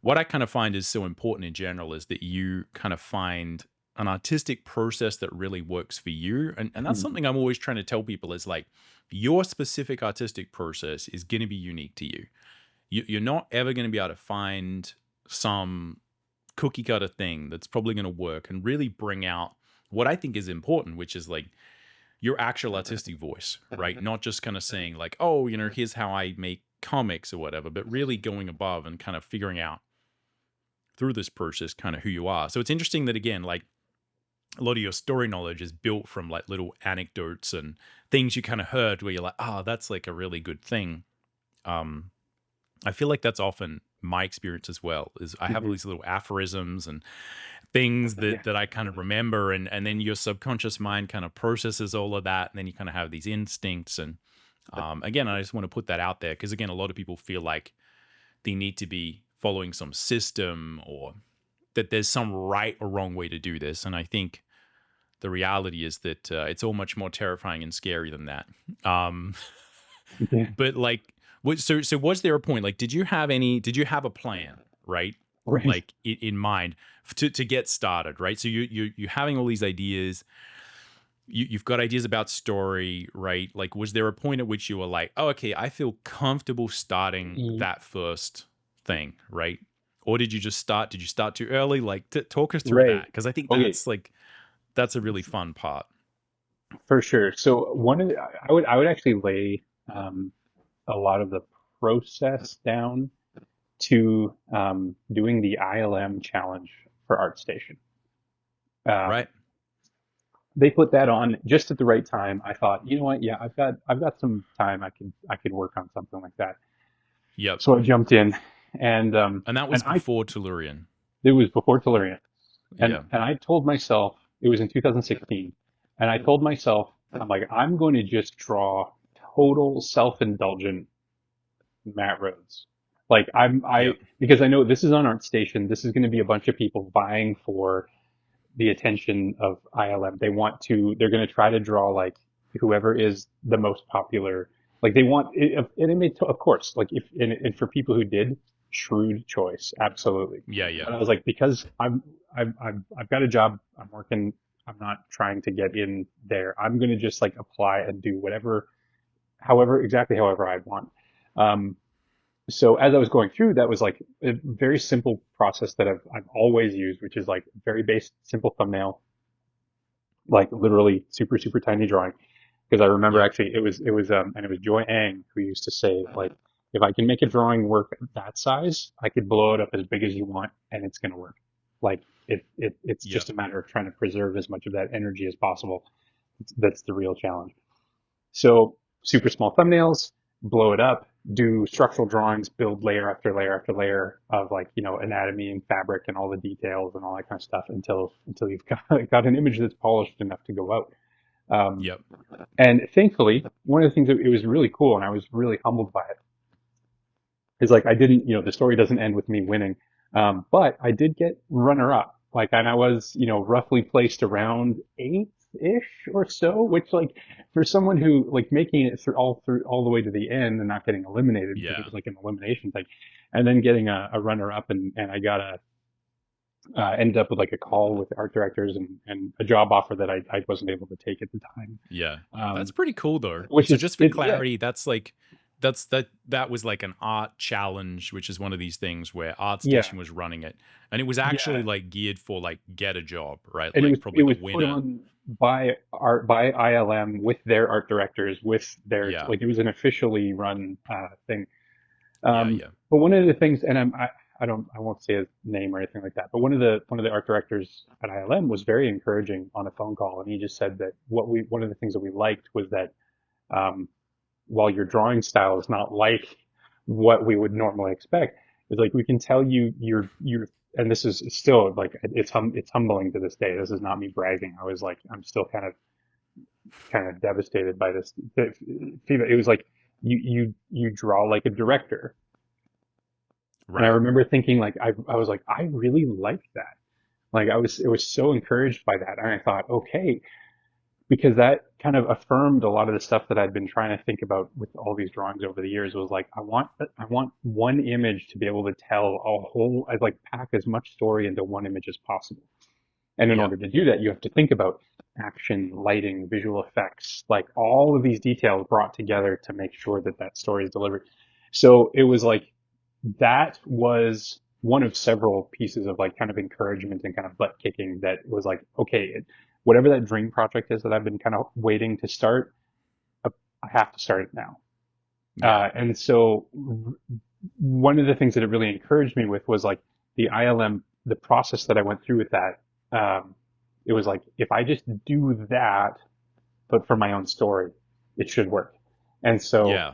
what I kind of find is so important in general is that you kind of find an artistic process that really works for you. And that's Mhm. something I'm always trying to tell people is like your specific artistic process is going to be unique to you. You're not ever going to be able to find some cookie cutter thing that's probably going to work and really bring out what I think is important, which is like your actual artistic voice, right? Not just kind of saying like, oh, here's how I make comics or whatever, but really going above and kind of figuring out through this process kind of who you are. So it's interesting that again, like a lot of your story knowledge is built from like little anecdotes and things you kind of heard where you're like, oh, that's like a really good thing. Um, I feel like that's often my experience as well. Is I have all Mhm. these little aphorisms and things Yeah. that I kind of remember, and then your subconscious mind kind of processes all of that, and then you kind of have these instincts. And again, I just want to put that out there because again, a lot of people feel like they need to be following some system or that there's some right or wrong way to do this. And I think the reality is that it's all much more terrifying and scary than that. Um, Yeah. but like, so was there a point? Like, did you have any? Did you have a plan, right? Right. Like in mind to get started, right? So you having all these ideas. You've got ideas about story, right? Like, was there a point at which you were like, oh, okay, I feel comfortable starting E- that first thing, right? Or did you just start? Did you start too early? Like, talk us through that Right. because I think Okay. that's a really fun part. For sure. So I would actually lay um, a lot of the process down to doing the ILM challenge for ArtStation. Um, Right. they put that on just at the right time. I thought, you know what? Yeah, I've got some time. I could work on something like that. Yep. So I jumped in, and And that and was I before Tellurion. it was before Tellurian, and Yeah. and I told myself it was in 2016, and I told myself I'm like I'm going to just draw total self-indulgent Matt Rhodes. Like Yep. because I know this is on ArtStation. This is going to be a bunch of people vying for the attention of ILM. They're going to try to draw like whoever is the most popular. Like they want, and it made, of course, like if, and for people who did, shrewd choice, absolutely. Yeah. Yeah. But I was like, because I've got a job, I'm working, I'm not trying to get in there. I'm going to just like apply and do whatever, exactly however I want. Um, so as I was going through, that was like a very simple process that I've always used, which is like very basic, simple thumbnail, like literally super, super tiny drawing. Because I remember Yep. actually and it was Joy Ang who used to say like, if I can make a drawing work that size, I could blow it up as big as you want and it's going to work. Like it's Yep. just a matter of trying to preserve as much of that energy as possible. That's the real challenge. So super small thumbnails, blow it up, do structural drawings, build layer after layer after layer of like, anatomy and fabric and all the details and all that kind of stuff until you've got an image that's polished enough to go out. Um, Yep. and thankfully, one of the things that it was really cool and I was really humbled by it is like I didn't, the story doesn't end with me winning. But I did get runner up. Like, and I was, roughly placed around eighth-ish or so, which like for someone who like making it through all the way to the end and not getting eliminated because it Yeah. was like an elimination thing, and then getting a runner up and I got ended up with like a call with the art directors and a job offer that I wasn't able to take at the time. Yeah. That's Um, pretty cool though. which So is just for it, yeah, clarity, that was like an art challenge, which is one of these things where yeah, ArtStation was running it. And it was actually yeah. like geared for like get a job, right? And Like it probably the was put winner. on by ILM with their art directors with their Yeah. like it was an officially run thing. Yeah, yeah. But one of the things, and I won't say his name or anything like that, but one of the art directors at ILM was very encouraging on a phone call, and he just said that one of the things that we liked was that um, while your drawing style is not like what we would normally expect, is like we can tell you're and this is still like it's humbling to this day. This is not me bragging. I was like I'm still kind of devastated by this. It was like you draw like a director, and I Right. remember thinking like I was like I really like that. Like it was so encouraged by that, and I thought okay, because that kind of affirmed a lot of the stuff that I'd been trying to think about with all these drawings over the years was like I want one image to be able to tell a whole I'd like pack as much story into one image as possible. And in Yep. order to do that, you have to think about action, lighting, visual effects, like all of these details brought together to make sure that that story is delivered. So it was like that was one of several pieces of like kind of encouragement and kind of butt kicking that was like, okay, whatever that dream project is that I've been kind of waiting to start, I have to start it now. Yeah. And so one of the things that it really encouraged me with was like the ILM, the process that I went through with that. It was like, if I just do that, but for my own story, it should work. And so, Yeah.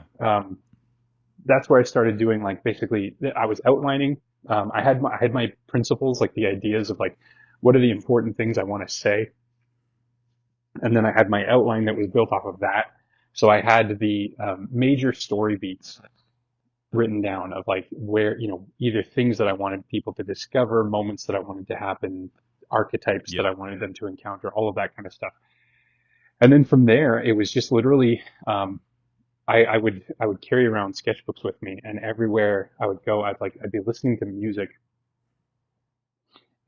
that's where I started doing like basically I was outlining. I had my principles, like the ideas of like, what are the important things I want to say? And then I had my outline that was built off of that. So I had the major story beats written down of like where, either things that I wanted people to discover, moments that I wanted to happen, archetypes that Yep. I wanted them to encounter, all of that kind of stuff. And then from there, it was just literally, I would carry around sketchbooks with me, and everywhere I would go, I'd be listening to music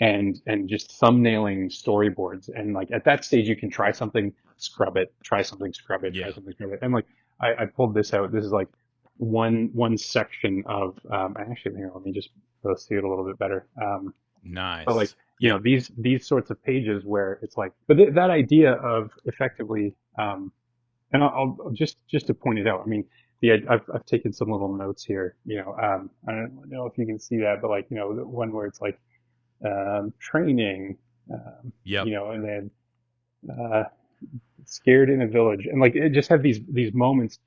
and just thumbnailing storyboards. And like at that stage, you can try something, scrub it, try something, scrub it, try Yeah. something, scrub it. And like I pulled this out. This is like one section of actually here, let me just see it a little bit better. But like Nice. Yep. these sorts of pages where it's like, but that idea of effectively, and I'll just to point it out. I mean, I've taken some little notes here. I don't know if you can see that, but like the one where it's like training, Yep. and then uh, scared in a village, and like it just had these moments.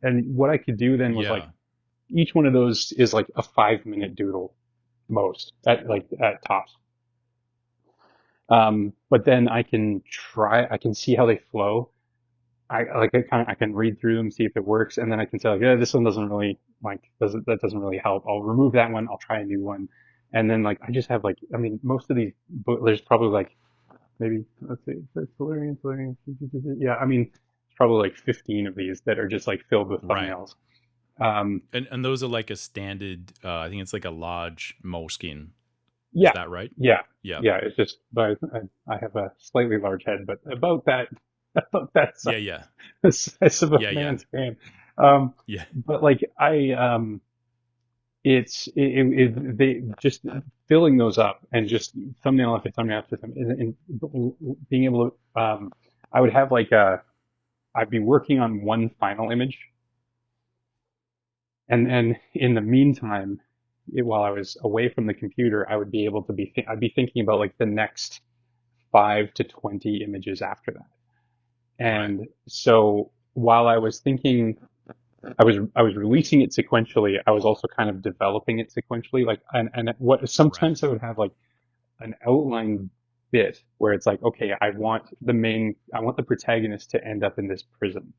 And what I could do then was like Yeah. each one of those is like a 5 minute doodle most at tops. But then I can see how they flow. I can read through them, see if it works, and then I can say like, yeah, this one doesn't really that doesn't really help. I'll remove that one. I'll try a new one, and then like I just have like, I mean, most of these, there's probably like maybe let's see, Tellurion. Yeah, I mean, it's probably like 15 of these that are just like filled with Right. thumbnails. Um, And those are like a standard. I think it's like a large moleskin. Is yeah, that right? yeah, Yep. yeah. It's just, but I have a slightly large head, but about that, about that Yeah. size, Yeah. the size of a Yeah. Yeah. man's hand. Um, Yeah. but like they just filling those up and just thumbnail after thumbnail after thumbnail, and being able to, I would have like I'd be working on one final image, and then in the meantime, while I was away from the computer, I would be able to I'd be thinking about like the next 5 to 20 images after that. Right. And so while I was thinking, I was releasing it sequentially. I was also kind of developing it sequentially. Like, and what Right. sometimes I would have like an outline bit where it's like, okay, I want the protagonist to end up in this prison,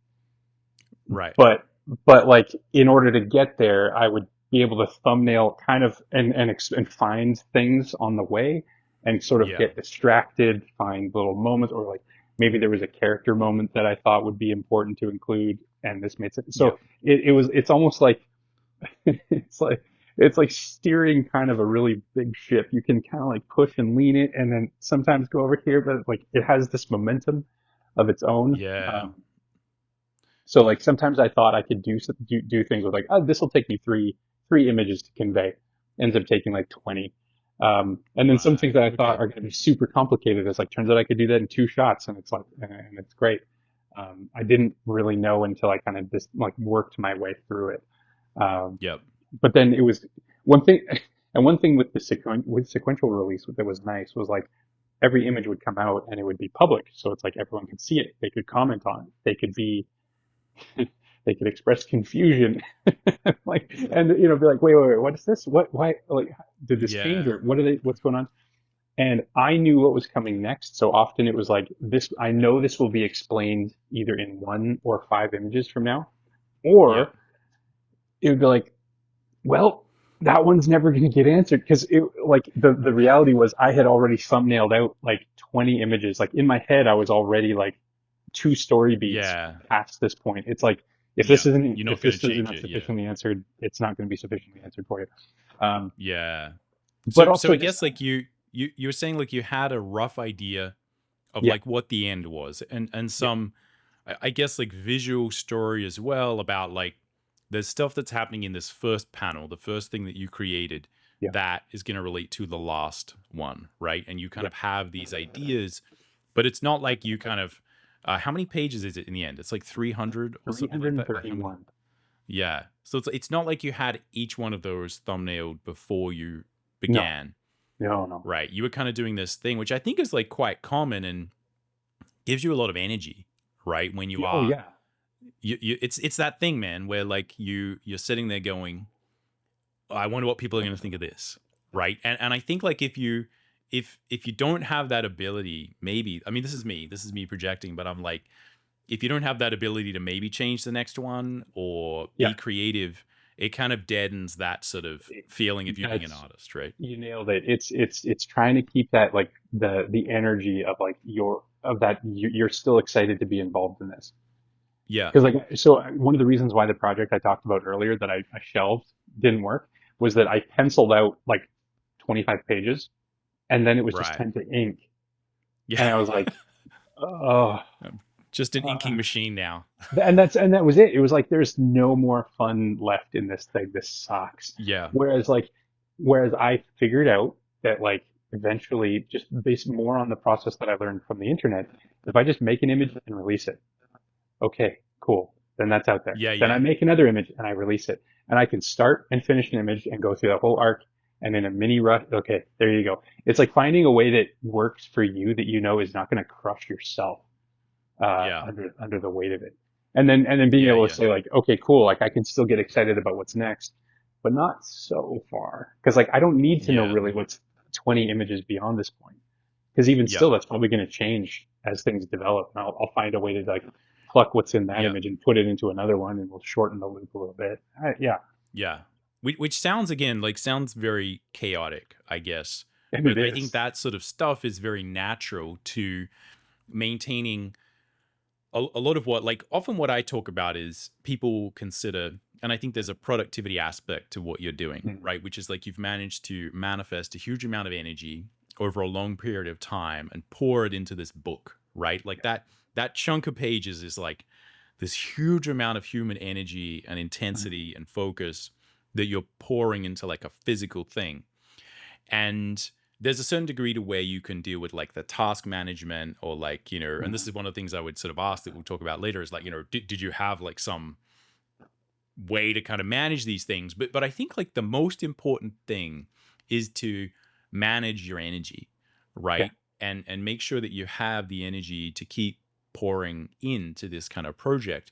Right. but like in order to get there, I would be able to thumbnail kind of and find things on the way and sort of Yeah. get distracted, find little moments, or like maybe there was a character moment that I thought would be important to include, and this made sense. So Yep. it's almost like it's like it's like steering kind of a really big ship. You can kind of like push and lean it, and then sometimes go over here, but like it has this momentum of its own. Yeah. So like sometimes I thought I could do things with like, oh, this will take me three images to convey. Ends up taking like 20. And then some things Right. that I thought Okay. are going to be super complicated is like turns out I could do that in 2 shots, and it's great. I didn't really know until I kind of just like worked my way through it. Um, Yep. but then it was one thing, and one thing with the sequential release that was nice was like every image would come out and it would be public, so it's like everyone could see it, they could comment on it, they could express confusion, like, and be like, wait, what is this? Why? Like, did this change, Yeah. or what's going on? And I knew what was coming next, so often it was like this. I know this will be explained either in 1 or 5 images from now, Yep. or it would be like, well, that one's never going to get answered because it like the reality was I had already thumbnailed out like 20 images. Like in my head, I was already like 2 story beats Yeah. past this point. It's like Yep. You're not if going to this is change not it. Yeah. sufficiently answered, it's not going to be sufficiently answered for you. Um, Yeah. but So also I just guess like you were saying like you had a rough idea of Yeah, like what the end was, and yeah, some I guess like visual story as well about like there's stuff that's happening in this first panel, the first thing that you created yeah, that is going to relate to the last one, right? And you kind yeah. of have these ideas, but it's not like you kind of how many pages is it in the end? It's like 300 or something like that. Like how many? 331. Yeah. So it's not like you had each one of those thumbnailed before you No, began, no, no. right? You were kind of doing this thing, which I think is like quite common and gives you a lot of energy, right? When you Oh are yeah, it's that thing, man, where like you're sitting there going, I wonder what people are going to think of this, right? And I think like if you don't have that ability, maybe I mean this is me projecting, but I'm like if you don't have that ability to maybe change the next one or yeah. be creative, it kind of deadens that sort of It- feeling of you being an That's artist, right? you nailed it. It's trying to keep that like the energy of like your of that you're still excited to be involved in this. Yeah. Because like so one of the reasons why the project I talked about earlier that I shelved didn't work was that I penciled out like 25 pages and then it was just Right. time to ink Yeah. and I was like, oh, Just an inking uh, machine now. and that was it. It was like there's no more fun left in this thing. This sucks. Yeah. Whereas like whereas I figured out that like eventually just based more on the process that I learned from the internet, if I just make an image and release it, okay, cool. Then that's out there. Yeah, Then I yeah. make another image and I release it. And I can start and finish an image and go through that whole arc and in a mini rush. Okay, there you go. It's like finding a way that works for you that you know is not going to crush yourself Yeah. under the weight of it. And then being Yeah, able to yeah. say like, okay, cool, like I can still get excited about what's next, but not so far because like I don't need to know Yeah. really what's 20 images beyond this point because even Yeah. still that's probably going to change as things develop. And I'll find a way to like pluck what's in that Yeah. image and put it into another one, and we'll shorten the loop a little bit. Yeah, Yeah. Which sounds again like sounds very chaotic, I guess. and it But I think is. that sort of stuff is very natural to maintaining a lot of what like often what I talk about is people consider and I think there's a productivity aspect to what you're doing, Mm, right? Which is like you've managed to manifest a huge amount of energy over a long period of time and pour it into this book, right? Like yeah, that chunk of pages is like this huge amount of human energy and mm, intensity and focus that you're pouring into like a physical thing. And there's a certain degree to where you can deal with like the task management or like, and this mm, is one of the things I would sort of ask that we'll talk about later is like, did you have like some way to kind of manage these things? But I think like the most important thing is to manage your energy, yeah, right? And make sure that you have the energy to keep pouring into this kind of project.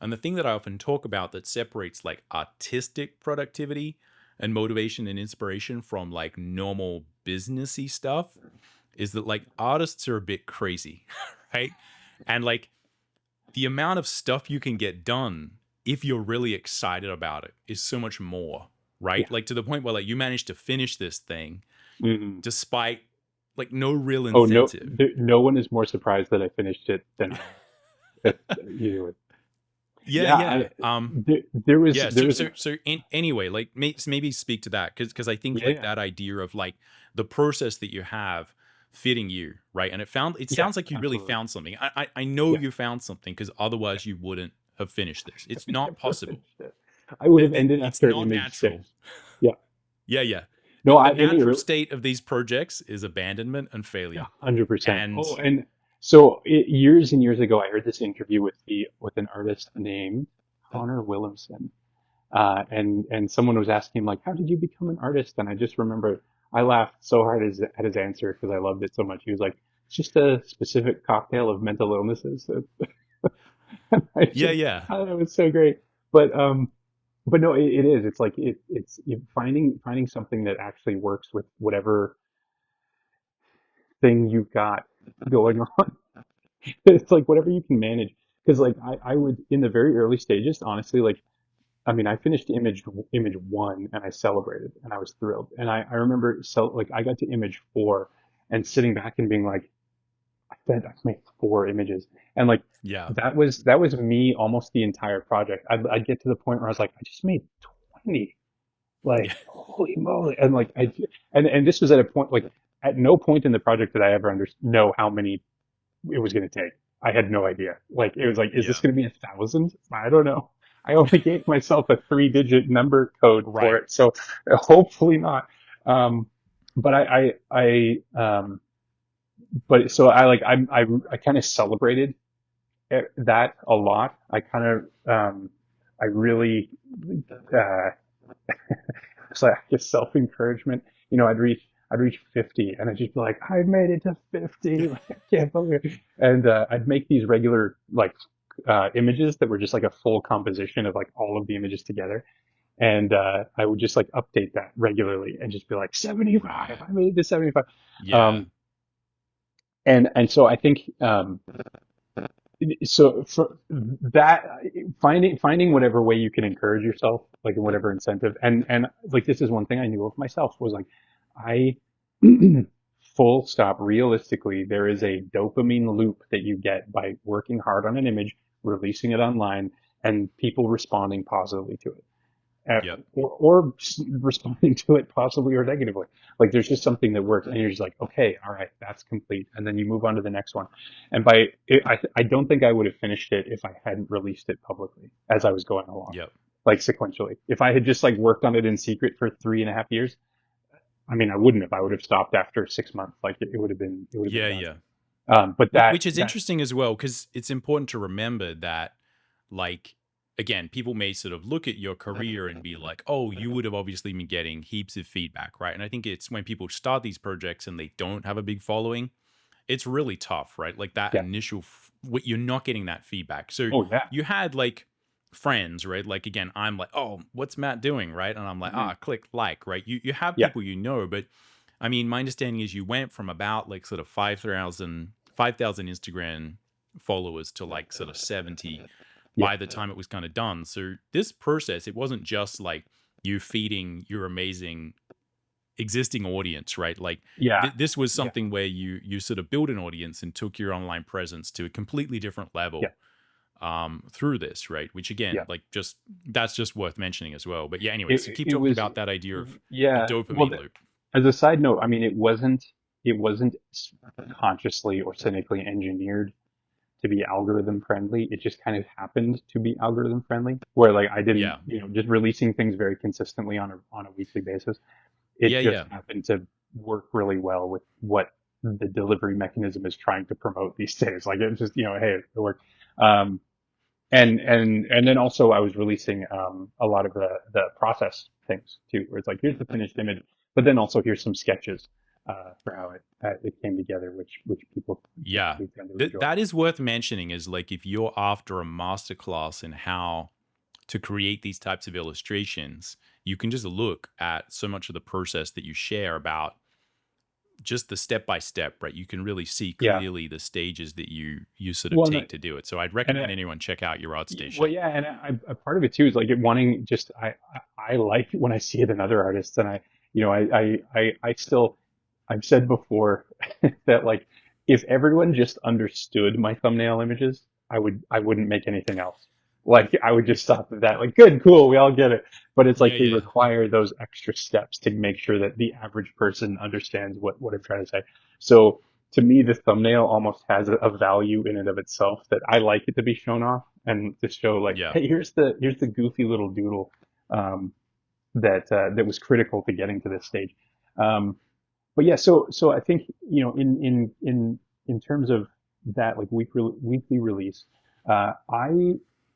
And the thing that I often talk about that separates like artistic productivity and motivation and inspiration from like normal businessy stuff is that like artists are a bit crazy, right? And like the amount of stuff you can get done if you're really excited about it is so much more, right? yeah. Like to the point where like you managed to finish this thing Mm. despite like no real Oh no, incentive. no one is more surprised that I finished it than I am. You do it. Yeah, Yeah, yeah. Yeah, there so was an anyway, like maybe speak to that because I think yeah, like yeah, that idea of like the process that you have fitting you, right? And it yeah, sounds like you really absolutely. found something. I know Yeah, you found something because yeah. otherwise you wouldn't have finished this. I It's would not never possible. finished it. I would have ended It's after not image natural. 6. Yeah. Yeah, yeah. No, The I in the natural early, state of these projects is abandonment and yeah, failure. 100%. And Oh, and so years and years ago, I heard this interview with an artist named Connor Williamson. And someone was asking him like, "How did you become an artist?" And I just remember I laughed so hard at his answer because I loved it so much. He was like, "It's just a specific cocktail of mental illnesses." And I yeah, just yeah. thought that was so great. But but no, it is. It's like it's finding something that actually works with whatever thing you've got going on. It's like whatever you can manage. Because like I would in the very early stages, honestly, like I mean, I finished image one and I celebrated and I was thrilled. And I remember like I got to image four and sitting back and being like, I've made four images. And like Yeah. that was me almost the entire project. I'd get to the point where I was like, I just made 20. Yeah. Like, holy moly. And like and this was at a point like at no point in the project did I ever know how many it was going to take. I had no idea. Like it was like, is this Yeah. going to be 1,000? I don't know. I only gave myself a 3-digit number code for Right. it, so hopefully not. Um, but but so I kind of celebrated that a lot. I really, uh, it's like just self encouragement. You know, I'd reach 50 and I'd just be like, I made it to 50. Like, I can't believe it. And I'd make these regular like images that were just like a full composition of like all of the images together. And I would just like update that regularly and just be like 75. Right. I made it to 75. Yeah. Um, and so I think so for that, finding whatever way you can encourage yourself, like in whatever incentive, and like this is one thing I knew of myself was like I full stop, realistically there is a dopamine loop that you get by working hard on an image, releasing it online, and people responding positively to it, Yep. or responding to it positively or negatively. Like there's just something that works, and you're just like, okay, all right, that's complete, and then you move on to the next one. And I don't think I would have finished it if I hadn't released it publicly as I was going along, Yep. like sequentially. If I had just like worked on it in secret for 3.5 years, I mean, I wouldn't have. I would have stopped after 6 months. Like it would have been Yeah. done. Yeah. But Which is that interesting as well, because it's important to remember that, like, again, people may sort of look at your career and be like, oh, you would have obviously been getting heaps of feedback, right? And I think it's when people start these projects and they don't have a big following, it's really tough, right? Like that yeah. initial, what you're not getting that feedback. So Oh yeah. you had like friends, right? Like again, I'm like, oh, what's Matt doing, right? And I'm like, Hmm. click like, right? You have Yeah. people but I mean, my understanding is you went from about like sort of 5,000 Instagram followers to like sort of 70 Yeah. by the time it was kind of done. So this process, it wasn't just like you feeding your amazing existing audience, right? Like Yeah. this was Yeah. something where you sort of built an audience and took your online presence to a completely different Yeah. level through this, right? Which again, Yeah. like just that's just worth mentioning as well. But yeah, anyway, so It keep it talking was about that idea of the yeah. Well, dopamine loop. as a side note, I mean, it wasn't consciously or cynically engineered to be algorithm friendly. It just kind of happened to be algorithm friendly, where like I didn't, Yeah, just releasing things very consistently on a weekly basis. It yeah, just yeah, happened to work really well with what the delivery mechanism is trying to promote these days. Like it just, hey, it worked. Um, and then also I was releasing a lot of the process things too, where it's like here's the finished image, but then also here's some sketches for how it came together, which people yeah. typically tend to enjoy. That is worth mentioning. Is like if you're after a masterclass in how to create these types of illustrations, you can just look at so much of the process that you share about just the step by step, right? You can really see Yeah. clearly the stages that you sort of Well, take to do it. So I'd and recommend anyone check out your art well, station. yeah, and a part of it too is like wanting just I like when I see it in other artists, and I still I've said before that like if everyone just understood my thumbnail images, I wouldn't make anything else. Like I would just stop at that. Like good, cool, we all get it. But it's Yeah, like they yeah, require those extra steps to make sure that the average person understands what I'm trying to say. So to me, the thumbnail almost has a value in and of itself that I like it to be shown off and to show like, yeah, hey, here's the goofy little doodle um, that was critical to getting to this stage. Um, but yeah, so I think in terms of that like weekly release,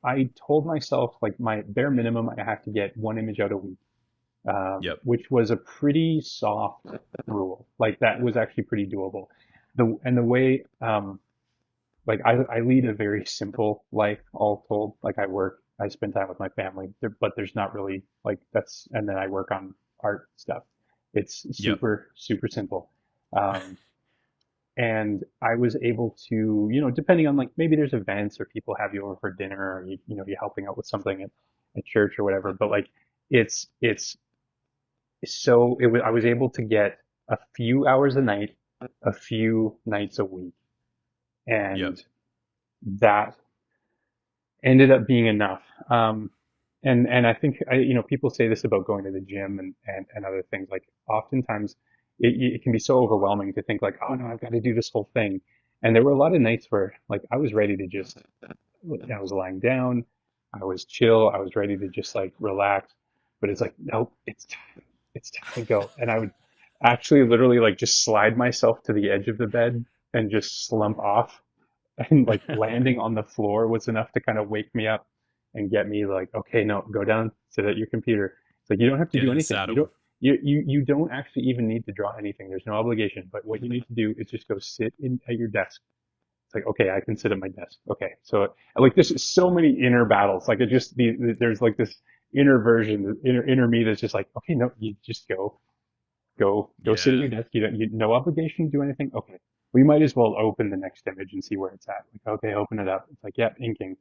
I told myself like my bare minimum I have to get one image out a week, yep, which was a pretty soft rule. Like that was actually pretty doable. The way like I lead a very simple life, all told. Like I work, I spend time with my family, but there's not really like that's, and then I work on art stuff. It's yep, super simple. Um, and I was able to, depending on like maybe there's events or people have you over for dinner or you're helping out with something at church or whatever. But like it's so it was I was able to get a few hours a night, a few nights a week, yep, and that ended up being enough. And I think people say this about going to the gym and other things. Like oftentimes it can be so overwhelming to think like, oh no, I've got to do this whole thing. And there were a lot of nights where like I was ready to just, I was lying down, I was chill, I was ready to just like relax, but it's like, nope, it's time to go. And I would actually literally like just slide myself to the edge of the bed and just slump off, and like landing on the floor was enough to kind of wake me up and get me like, okay, no, go down, sit at your computer. It's like you don't have to Get do in the anything. saddle. You don't actually even need to draw anything. There's no obligation. But what you need to do is just go sit in at your desk. It's like, okay, I can sit at my desk. Okay, so like there's so many inner battles. Like there's like this inner version, inner me that's just like, okay, no, you just go sit at Yeah. your desk. No obligation to do anything. Okay. We might as well open the next image and see where it's at. Like, okay, open it up. It's like, yeah, inking.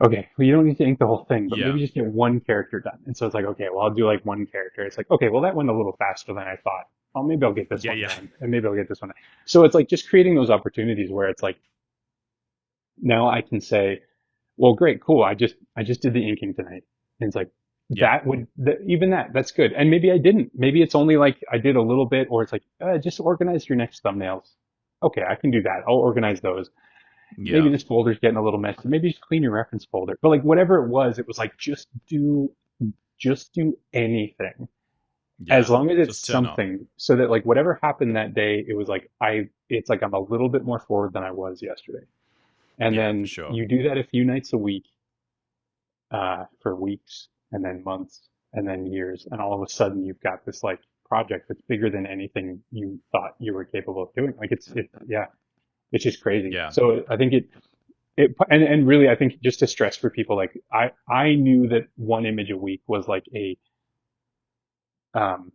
Okay, well, you don't need to ink the whole thing, but maybe Yeah. just get one character done. And so it's like, okay, well, I'll do like one character. It's like, okay, well, that went a little faster than I thought. Oh, maybe I'll get this Yeah. one Yeah. done, and maybe I'll get this one done. So it's like just creating those opportunities where it's like, now I can say, well, great, cool. I just did the inking tonight. And it's like Yeah. even that's good. And maybe I didn't. Maybe it's only like I did a little bit, or it's like just organize your next thumbnails. Okay, I can do that. I'll organize those. Maybe Yeah. this folder's getting a little messy. Maybe just clean your reference folder. But like whatever it was like just do anything as Yeah. long as it's Just turn up. something, so that like whatever happened that day, it was like it's like I'm a little bit more forward than I was yesterday. And Yeah, for then sure. you do that a few nights a week, for weeks and then months and then years. And all of a sudden you've got this like project that's bigger than anything you thought you were capable of doing. Like yeah, it's just crazy. Yeah. So I think and really, I think just to stress for people, like I knew that one image a week was like um,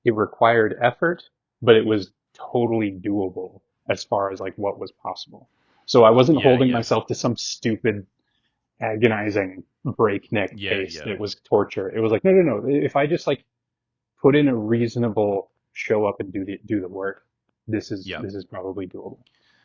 it required effort, but it was totally doable as far as like what was possible. So I wasn't Yeah. holding Yeah. myself to some stupid agonizing breakneck Yeah. pace Yeah. that was torture. It was like, no, no, no. If I just like put in a reasonable show up and do the work, this is Yeah. this is probably doable.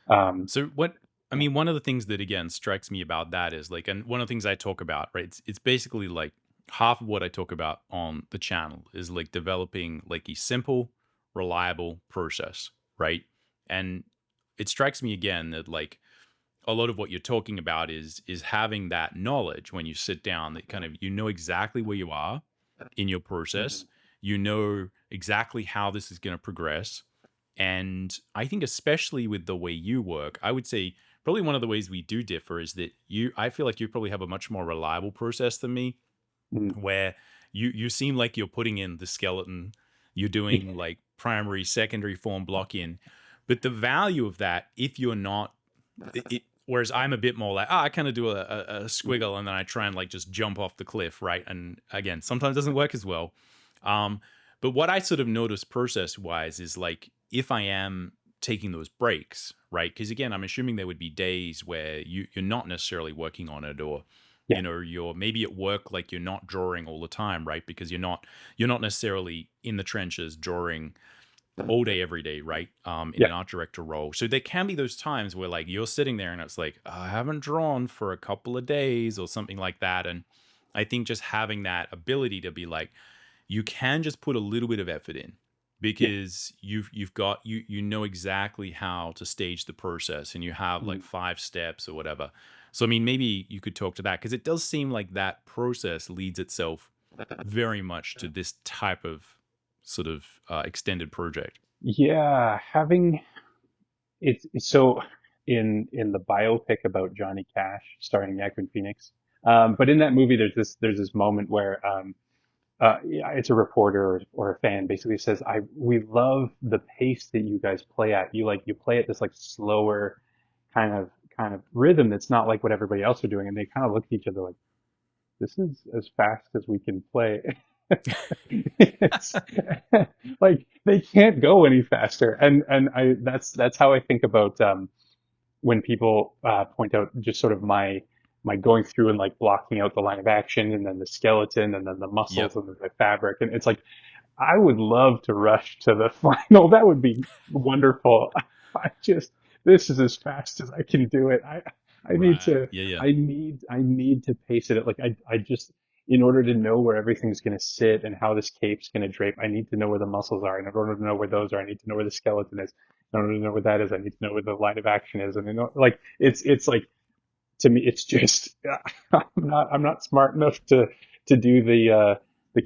Um, So what I mean, one of the things that again strikes me about that is like, and one of the things I talk about, right? It's basically like half of what I talk about on the channel is like developing like a simple, reliable process, right? And it strikes me again that like a lot of what you're talking about is having that knowledge when you sit down that kind of you know exactly where you are in your process, mhm, you know exactly how this is going to progress. And I think, especially with the way you work, I would say probably one of the ways we do differ is that I feel like you probably have a much more reliable process than me, mhm. where you seem like you're putting in the skeleton, you're doing like primary, secondary form block in. But the value of that, if you're not, whereas I'm a bit more like, I kind of do a squiggle and then I try and like just jump off the cliff, right? And again, sometimes it doesn't work as well. Um, but what I sort of notice process wise is like if I am taking those breaks, right? Because again, I'm assuming there would be days where you're not necessarily working on it, or Yeah, you're maybe at work, like you're not drawing all the time, right? Because you're not necessarily in the trenches drawing all day every day, right? In yeah, an art director role, so there can be those times where like you're sitting there and it's like, I haven't drawn for a couple of days or something like that. And I think just having that ability to be like, you can just put a little bit of effort in, yeah. because you've got you know exactly how to stage the process, and you have like Mhm. 5 steps or whatever. So I mean, maybe you could talk to that, because it does seem like that process leads itself very much to this type of sort of extended project. Yeah, having it's so in the biopic about Johnny Cash starring Joaquin Phoenix. But in that movie, there's this moment where yeah, it's a reporter or a fan basically says, we love the pace that you guys play at. You play at this like slower kind of rhythm that's not like what everybody else are doing. And they kind of look at each other like, this is as fast as we can play. It's like they can't go any faster. And that's how I think about when people point out just sort of my going through and like blocking out the line of action and then the skeleton and then the Yep. muscles and the fabric. And it's like I would love to rush to the final. That would be wonderful. I just this is as fast as I can do it. I need Right. to Yeah. Yeah. I need to pace it. Like I just in order to know where everything's going to sit and how this cape's going to drape, I need to know where the muscles are. And in order to know where those are, I need to know where the skeleton is. In order to know where that is, I need to know where the line of action is. And like it's like to me, it's just I'm not smart enough to do the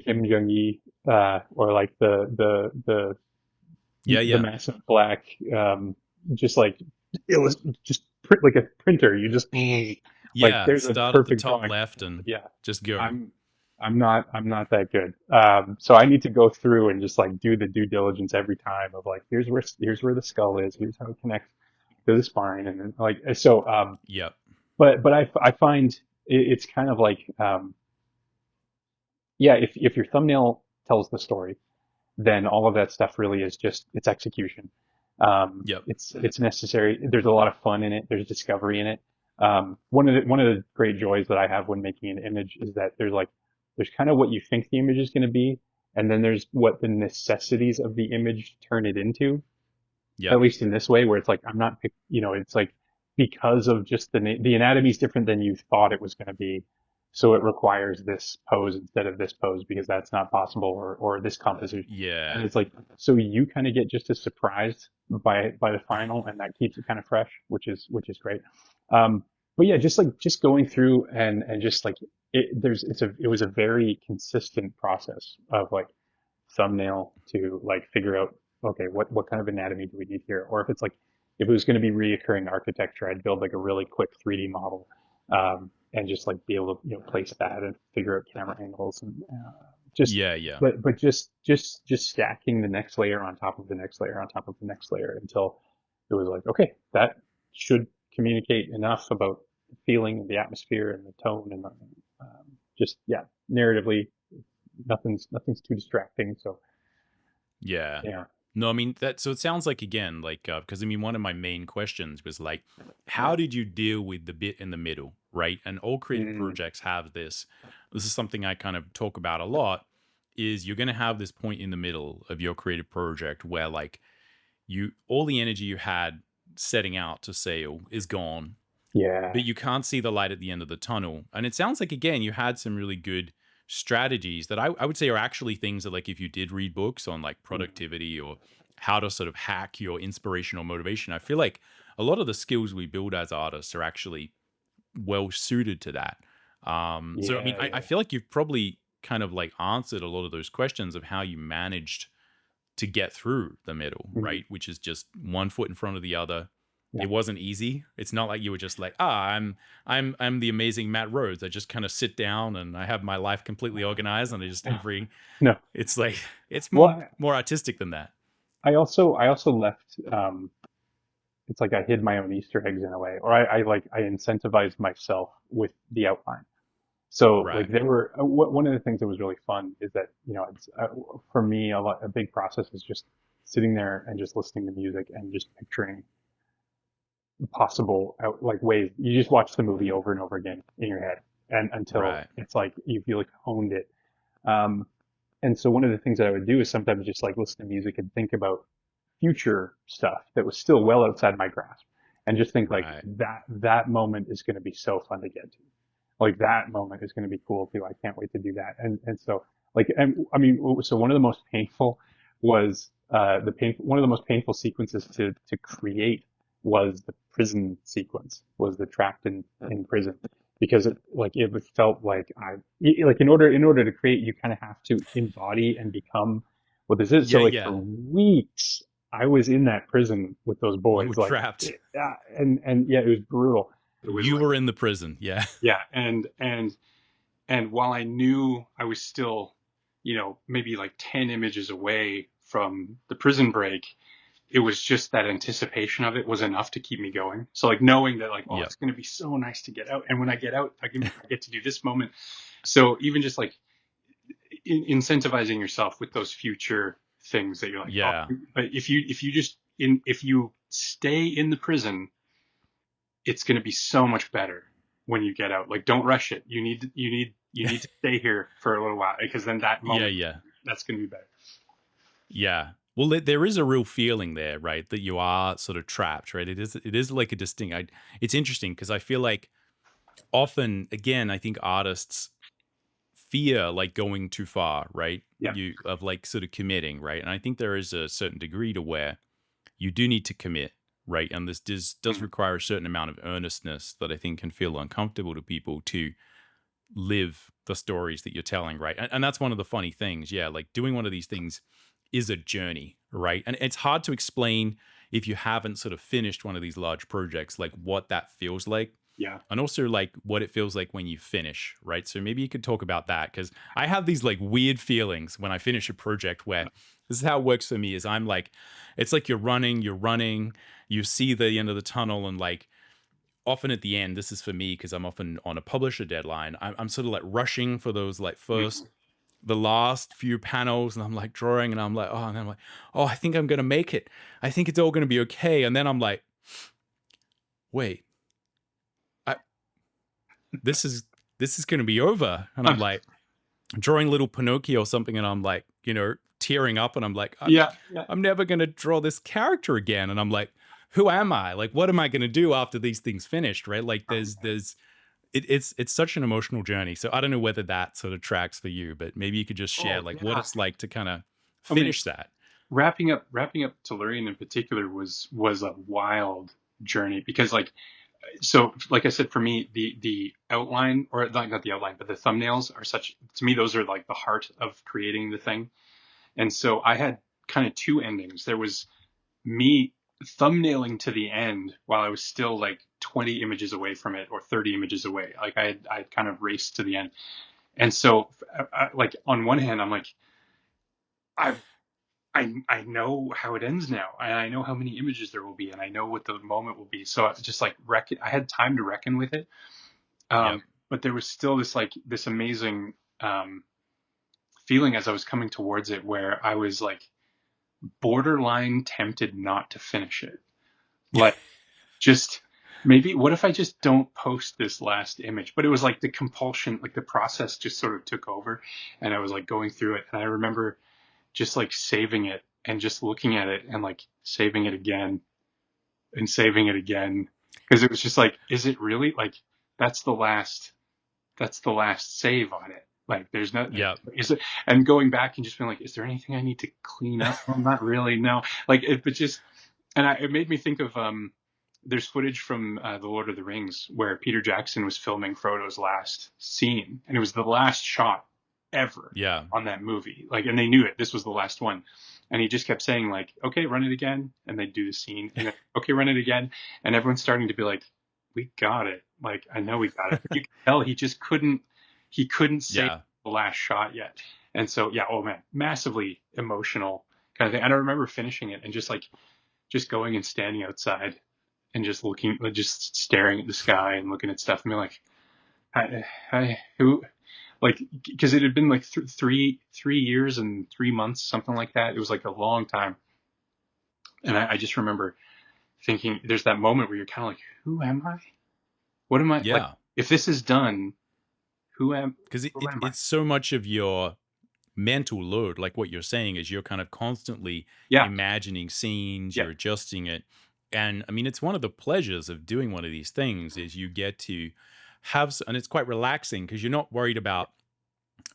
Kim Jong Il or like Yeah, the yeah. massive black just like it was just print like a printer. You just like Yeah, there's a start at the perfect top drawing. left and Yeah, just go. I'm I'm not that good. So I need to go through and just like do the due diligence every time of like here's where the skull is, here's how it connects to the spine, and then like so. Yep. But I find it's kind of like yeah, if your thumbnail tells the story, then all of that stuff really is just it's execution. Yep. It's necessary. There's a lot of fun in it. There's discovery in it. One of the great joys that I have when making an image is that there's kind of what you think the image is going to be, and then there's what the necessities of the image turn it into. At Yep. least in this way, where it's like I'm not, it's like because of just the anatomy is different than you thought it was going to be, so it requires this pose instead of this pose because that's not possible, or this composition, and Yeah. it's like so you kind of get just as surprised by the final, and that keeps it kind of fresh, which is great. Um, but yeah, just going through and just like it was a very consistent process of like thumbnail to like figure out, okay, what kind of anatomy do we need here? Or if it's like, if it was going to be reoccurring architecture, I'd build like a really quick 3D model, and just like be able to, place that and figure out camera angles and just, Yeah, yeah. but just stacking the next layer on top of the next layer on top of the next layer until it was like, okay, that should communicate enough about the feeling and the atmosphere and the tone and just, yeah, narratively nothing's too distracting. So Yeah. yeah. No, I mean that. So it sounds like again, like because I mean, one of my main questions was like, how did you deal with the bit in the middle, right? And all creative Mm, projects have this. This is something I kind of talk about a lot. Is you're going to have this point in the middle of your creative project where like you all the energy you had setting out to sail is gone, yeah. but you can't see the light at the end of the tunnel. And it sounds like again you had some really good strategies that I would say are actually things that like if you did read books on like Mm, productivity or how to sort of hack your inspiration or motivation, I feel like a lot of the skills we build as artists are actually well suited to that. So I mean, yeah. I Yeah. feel like you've probably kind of like answered a lot of those questions of how you managed to get through the middle, Mm, right? Which is just one foot in front of the other. yeah. It wasn't easy. It's not like you were just like, I'm the amazing Matt Rhodes. I just kind of sit down and I have my life completely organized and I just No. every No. it's like it's Well, more artistic than that. I also left. It's like I hid my own Easter eggs in a way, or I incentivized myself with the outline. So like Right. there were one of the things that was really fun is that for me a big process is just sitting there and just listening to music and just picturing possible like ways. You just watch the movie over and over again in your head, and until Right. it's like you feel like honed it. Um, and so one of the things that I would do is sometimes just like listen to music and think about future stuff that was still well outside my grasp, and just think like Right. that moment is going to be so fun to get to. Like that moment is going to be cool too. I can't wait to do that. And so like, and I mean, so one of the most painful was one of the most painful sequences to create was the prison sequence, was the trapped in prison, because it felt like like in order to create, you kind of have to embody and become what this is. So Yeah, like for yeah. weeks I was in that prison with those You were boys, like trapped. yeah, and yeah, it was brutal. It was You like were in the prison. Yeah. yeah, and while I knew I was still, maybe like 10 images away from the prison break, it was just that anticipation of it was enough to keep me going. So like knowing that like, oh, Yep. it's going to be so nice to get out. And when I get out, I get to do this moment. So even just like incentivizing yourself with those future things that you're like, oh, Yeah. but if you stay in the prison, it's going to be so much better when you get out. Like, don't rush it. You need to stay here for a little while because then that Yeah, moment yeah. that's going to be better. Yeah. Well, there is a real feeling there, right? That you are sort of trapped, right? It is like a distinct. It's interesting because I feel like often, again, I think artists fear like going too far, right? Yeah. You of like sort of committing, right? And I think there is a certain degree to where you do need to commit, right? And this does Mhm. require a certain amount of earnestness that I think can feel uncomfortable to people to live the stories that you're telling, right? And that's one of the funny things. Yeah, like doing one of these things is a journey, right? And it's hard to explain if you haven't sort of finished one of these large projects, like what that feels like. Yeah. And also like what it feels like when you finish, right? So maybe you could talk about that because I have these like weird feelings when I finish a project where this is how it works for me is I'm like, it's like you're running, you see the end of the tunnel and like often at the end, this is for me because I'm often on a publisher deadline. I'm sort of like rushing for those like Mhm. the last few panels, and I'm like drawing, and I'm like, oh, and then I'm like, oh, I think I'm gonna make it. I think it's all gonna be okay. And then I'm like, wait, I, this is this is gonna be over. And I'm like drawing little Pinocchio or something, and I'm like, tearing up, and I'm like, Yeah. Yeah. I'm never gonna draw this character again. And I'm like, who am I? Like, what am I gonna do after these things finished? Right? Like, Right. it's such an emotional journey. So I don't know whether that sort of tracks for you, but maybe you could just share Oh, like what yeah. it's like to kind of I mean, finish that. wrapping up Tellurian in particular was a wild journey because so like I said, for me, the outline, or not the outline, but the thumbnails are such, to me, those are like the heart of creating the thing. And so I had kind of two endings. There was me thumbnailing to the end while I was still like 20 images away from it, or 30 images away. Like I had kind of raced to the end. And so like on one hand, I'm like, I've I know how it ends now, and I know how many images there will be, and I know what the moment will be. So I just like I had time to reckon with it. Yep. But there was still this amazing feeling as I was coming towards it, where I was like borderline tempted not to finish it. Like, just maybe, what if I just don't post this last image? But it was like the compulsion, like the process just sort of took over, and I was like going through it, and I remember just like saving it and just looking at it and like saving it again and saving it again, because it was just like, is it really like, that's the last that's the last save on it. Like, there's no, Yep. is it, and going back and just being like, is there anything I need to clean up? Well, not really, no. Like, but just, it made me think of, there's footage from The Lord of the Rings where Peter Jackson was filming Frodo's last scene, and it was the last shot ever Yeah. on that movie. Like, and they knew it. This was the last one, and he just kept saying like, "Okay, run it again," and they'd do the scene, and then, "Okay, run it again," and everyone's starting to be like, "We got it." Like, I know we got it, but you can tell he just couldn't. He couldn't say Yeah. the last shot yet, and so yeah. Oh man, massively emotional kind of thing. And I remember finishing it and just going and standing outside and just looking, just staring at the sky and looking at stuff and being like, who, like, because it had been like 3 years and 3 months, something like that. It was like a long time, and I just remember thinking, there's that moment where you're kind of like, who am I? What am I like? Yeah. If this is done, who am Because who am I? it's so much of your mental load. Like what you're saying is you're kind of constantly Yeah, imagining scenes, yeah, you're adjusting it. And I mean, it's one of the pleasures of doing one of these things is you get to and it's quite relaxing because you're not worried about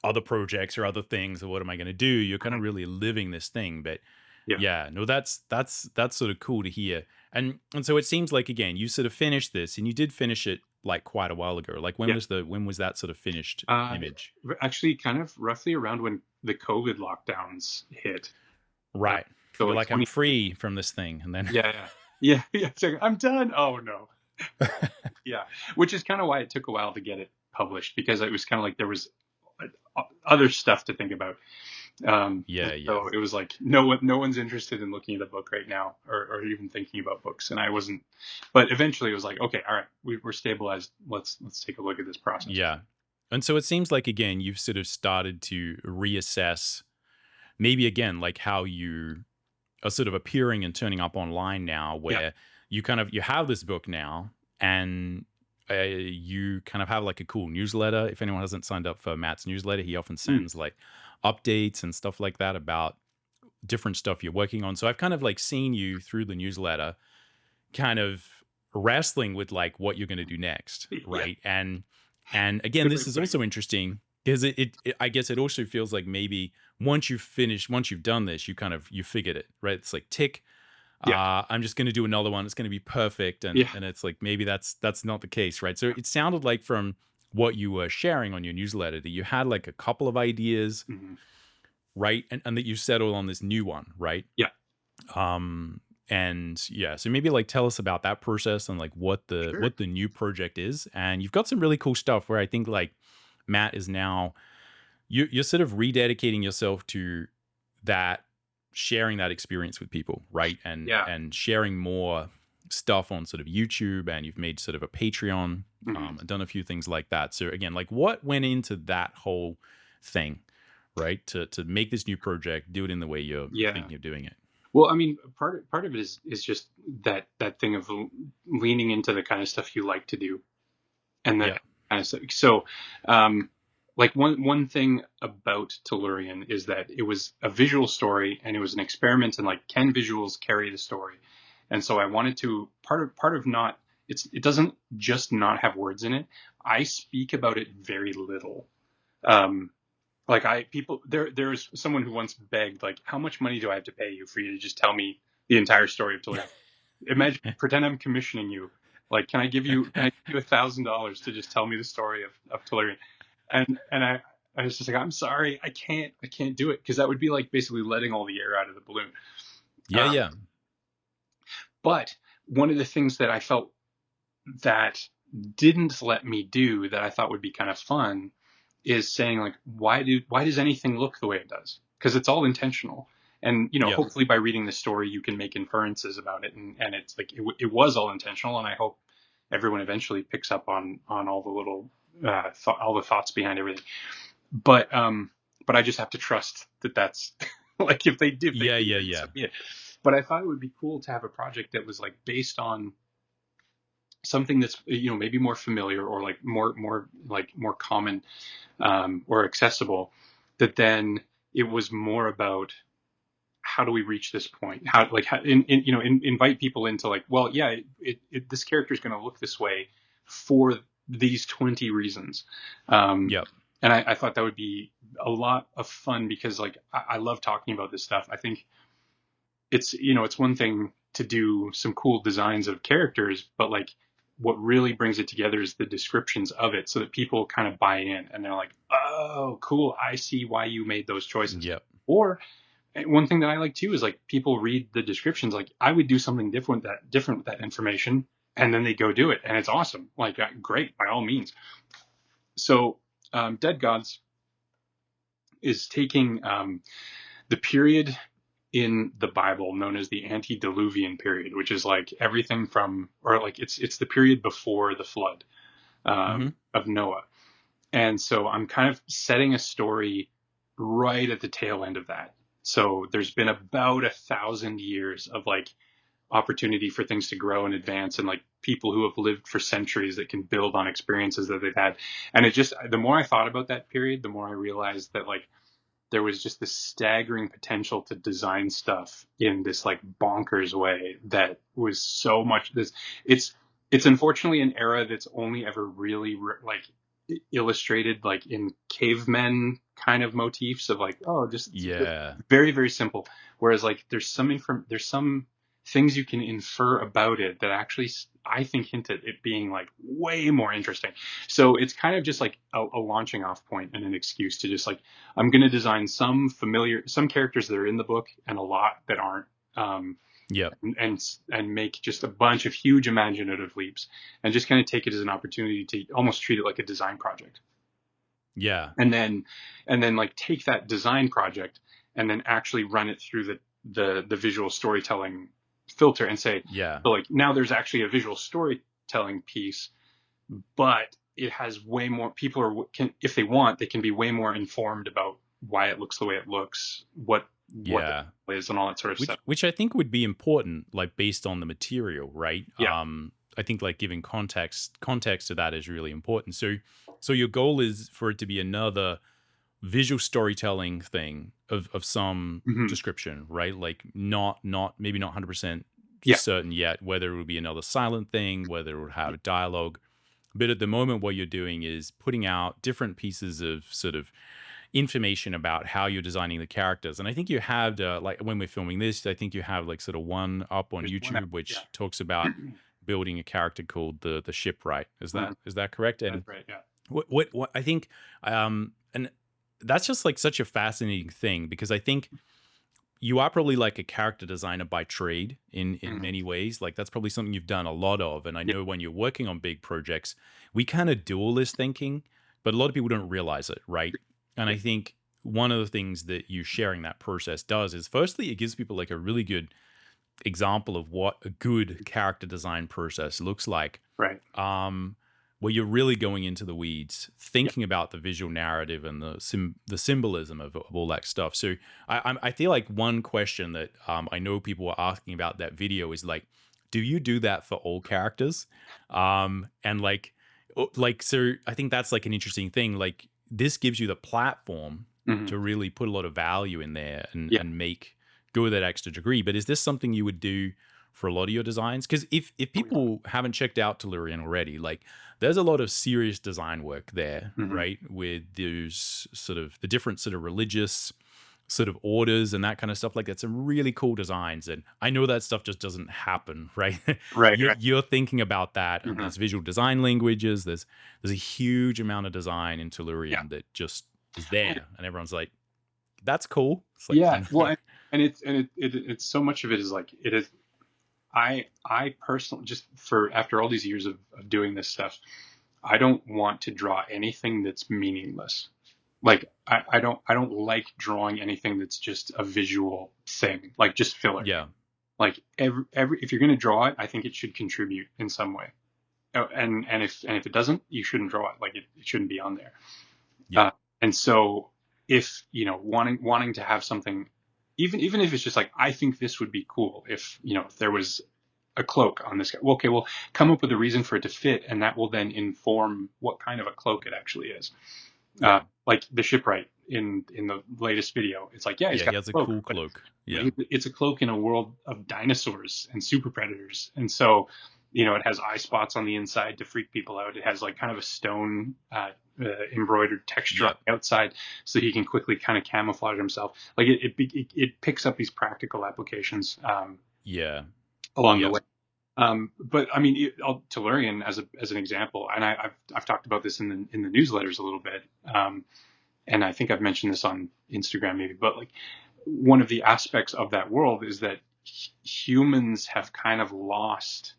other projects or other things or what am I going to do. You're kind of mhm, really living this thing. But yeah, yeah, no, that's sort of cool to hear. And so it seems like again, you sort of finished this and you did finish it like quite a while ago. Like yeah. when was that sort of finished Uh, image? Actually, kind of roughly around when the COVID lockdowns hit. Uh, Right. so You're like like, I'm 20. free from this thing. And then Yeah, yeah, yeah, yeah. So I'm done. Oh no. Yeah, which is kind of why it took a while to get it published, because it was kind of like there was other stuff to think about. yeah, yeah. So it was like, no one's interested in looking at a book right now, or even thinking about books, and I wasn't. But eventually, it was like, okay, all right, we're stabilized. Let's take a look at this process. Yeah. And so it seems like again, you've sort of started to reassess maybe again, like how you are sort of appearing and turning up online now Yeah. where you have this book now and you kind of have like a cool newsletter. If anyone hasn't signed up for Matt's newsletter, he often Mm, sends like updates and stuff like that about different stuff you're working on. So I've kind of like seen you through the newsletter kind of wrestling with like what you're going to do next, yeah. right? And again, Good way this of is putting also it. interesting. because I guess it also feels like maybe once you've done this, you figured it, right? It's like tick. Yeah. I'm just going to do another one. It's going to be perfect, Yeah. and it's like maybe that's not the case, right? So it sounded like from what you were sharing on your newsletter that you had like a couple of ideas, Hmm. right, and that you settled on this new one, right? Yeah. Um, and yeah, so maybe like tell us about that process and like Sure. what the new project is. And you've got some really cool stuff where I think like Matt is now you're sort of rededicating yourself to that, sharing that experience with people, right? Yeah. And sharing more stuff on sort of YouTube, and you've made sort of a Patreon, Hmm. and done a few things like that. So again, like what went into that whole thing, right? To make this new project, do it in the way you're Yeah. thinking of doing it. Well, I mean, part of it is just that thing of leaning into the kind of stuff you like to do, and that Yeah. kind of stuff. So, um, like one thing about Tellurion is that it was a visual story and it was an experiment in like, can visuals carry the story? And so I wanted to part of not it doesn't just not have words in it. I speak about it very little. Um, like I people there's someone who once begged like, how much money do I have to pay you for you to just tell me the entire story of Tellurion? Imagine, pretend I'm commissioning you. Like, can I give you $1,000 to just tell me the story of Tellurion? And I was just like, I'm sorry, I can't do it, because that would be like basically letting all the air out of the balloon. Yeah, Um, yeah. but one of the things that I felt that didn't let me do that I thought would be kind of fun is saying like, why does anything look the way it does? Because it's all intentional. And Yep. hopefully by reading the story you can make inferences about it, and it's like it was all intentional, and I hope everyone eventually picks up on all the little all the thoughts behind everything. But I just have to trust that that's like, if they Yeah, do, yeah, then yeah. so be it. But I thought it would be cool to have a project that was like based on something that's maybe more familiar, or like more common, or accessible, that then it was more about how do we reach this point, how like how, invite people into like, well, yeah, this character is going to look this way for these 20 reasons. um, Yep. and I thought that would be a lot of fun, because like I love talking about this stuff. I think it's one thing to do some cool designs of characters, but like what really brings it together is the descriptions of it, so that people kind of buy in and they're like, oh, cool, I see why you made those choices. Yep. Or one thing that I like too is like, people read the descriptions, like I would do something different with that information, and then they go do it, and it's awesome. Like, great, by all means. So, Dead Gods is taking the period in the Bible known as the antediluvian period, which is like everything from, or like it's the period before the flood, Hmm. of Noah. And so I'm kind of setting a story right at the tail end of that. So there's been about 1,000 years of like opportunity for things to grow and advance, and like people who have lived for centuries that can build on experiences that they've had. And it just, the more I thought about that period, the more I realized that like there was just this staggering potential to design stuff in this like bonkers way that was so much this. It's unfortunately an era that's only ever really like illustrated like in cavemen kind of motifs of like, oh, just Yeah. very very simple. Whereas like there's some things you can infer about it that actually I think hint at it being like way more interesting. So it's kind of just like a launching off point and an excuse to just like, I'm going to design some characters that are in the book and a lot that aren't, um, Yep. and make just a bunch of huge imaginative leaps, and just kind of take it as an opportunity to almost treat it like a design project. Yeah. And then like take that design project and then actually run it through the visual storytelling filter and say, Yeah. so like now there's actually a visual storytelling piece, but it has way more, people can, if they want, they can be way more informed about why it looks the way it looks, what Yeah. the is, and all that sort of stuff. Which I think would be important, like based on the material, right? Yeah. I think like giving context to that is really important. So your goal is for it to be another visual storytelling thing of some Hmm. description, right? Like not maybe not 100% Yeah. certain yet whether it would be another silent thing, whether it would have dialogue, But at the moment, what you're doing is putting out different pieces of sort of information about how you're designing the characters. And I think you had, like when we're filming this, I think you have like sort of one up on There's one out. YouTube Yeah. which talks about building a character called the shipwright. Mhm. Is that correct? And That's right. Yeah. what I think, and that's just like such a fascinating thing because I think you are probably like a character designer by trade in Mhm. many ways. Like that's probably something you've done a lot of. And I Yeah. know when you're working on big projects, we kind of do all this thinking, but a lot of people don't realize it, right? And Yeah. I think one of the things that you sharing that process does is firstly it gives people like a really good example of what a good character design process looks like, Right. um, where you're really going into the weeds, Yeah. thinking about the visual narrative and the symbolism of all that stuff. So I feel like one question that I know people were asking about that video is like, do you do that for all characters? And like so I think that's like an interesting thing. Like this gives you the platform Mhm. to really put a lot of value in there and Yeah. and make go that extra degree. But is this something you would do for a lot of your designs? Because if Oh, yeah. people haven't checked out Tellurion already, like there's a lot of serious design work there, Mhm. right? With those sort of the different sort of religious sort of orders and that kind of stuff. Like that's some really cool designs. And I know that stuff just doesn't happen, right? Right. you're Right. you're thinking about that, and Mhm. there's visual design languages. There's a huge amount of design in Yeah. Tellurion that just is Well, there, and everyone's like, "That's cool." It's like, yeah. Well, it's so much of it is like it is. I personally just for after all these years of doing this stuff, I don't want to draw anything that's meaningless. Like I don't like drawing anything that's just a visual thing, like just filler. yeah, Like every if you're going to draw it, I think it should contribute in some way. Oh, and if it doesn't, you shouldn't draw it. Like it shouldn't be on there. yeah, Uh, and so if wanting to have something, even if it's just like I think this would be cool if there was a cloak on this guy. Well, okay, well, come up with a reason for it to fit, and that will then inform what kind of a cloak it actually is. yeah, Like the shipwright in the latest video, it's like, yeah, he's yeah. He got has a a cloak, cool but cloak. Yeah, it's a cloak in a world of dinosaurs and super predators, and so it has eye spots on the inside to freak people out. It has like kind of a stone embroidered texture on yep, the outside, so he can quickly kind of camouflage himself. Like it picks up these practical applications yeah, along the yep. way. But I mean, Tellurian as an example, and I've talked about this in the newsletters a little bit, and I think I've mentioned this on Instagram maybe, but like one of the aspects of that world is that humans have kind of lost,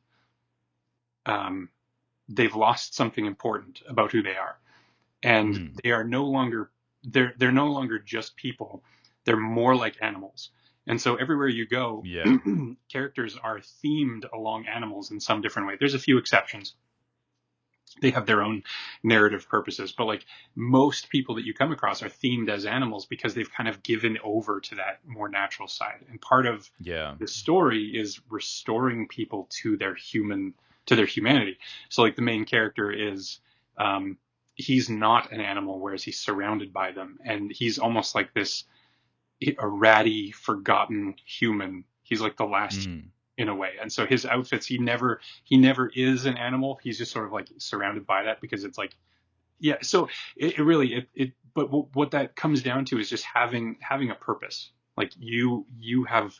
um, they've lost something important about who they are, and Mm, they are no longer they're no longer just people, they're more like animals. And so everywhere you go, yeah, characters are themed along animals in some different way. There's a few exceptions. They have their own narrative purposes, but like most people that you come across are themed as animals because they've kind of given over to that more natural side. And part of yeah. the story is restoring people to their humanity. So like the main character is he's not an animal, whereas he's surrounded by them, and he's almost like this a ratty, forgotten human. He's like the last Mm, in a way. And so his outfits, he never is an animal. He's just sort of like surrounded by that because it's like, yeah. So it really but what that comes down to is just having a purpose. Like you have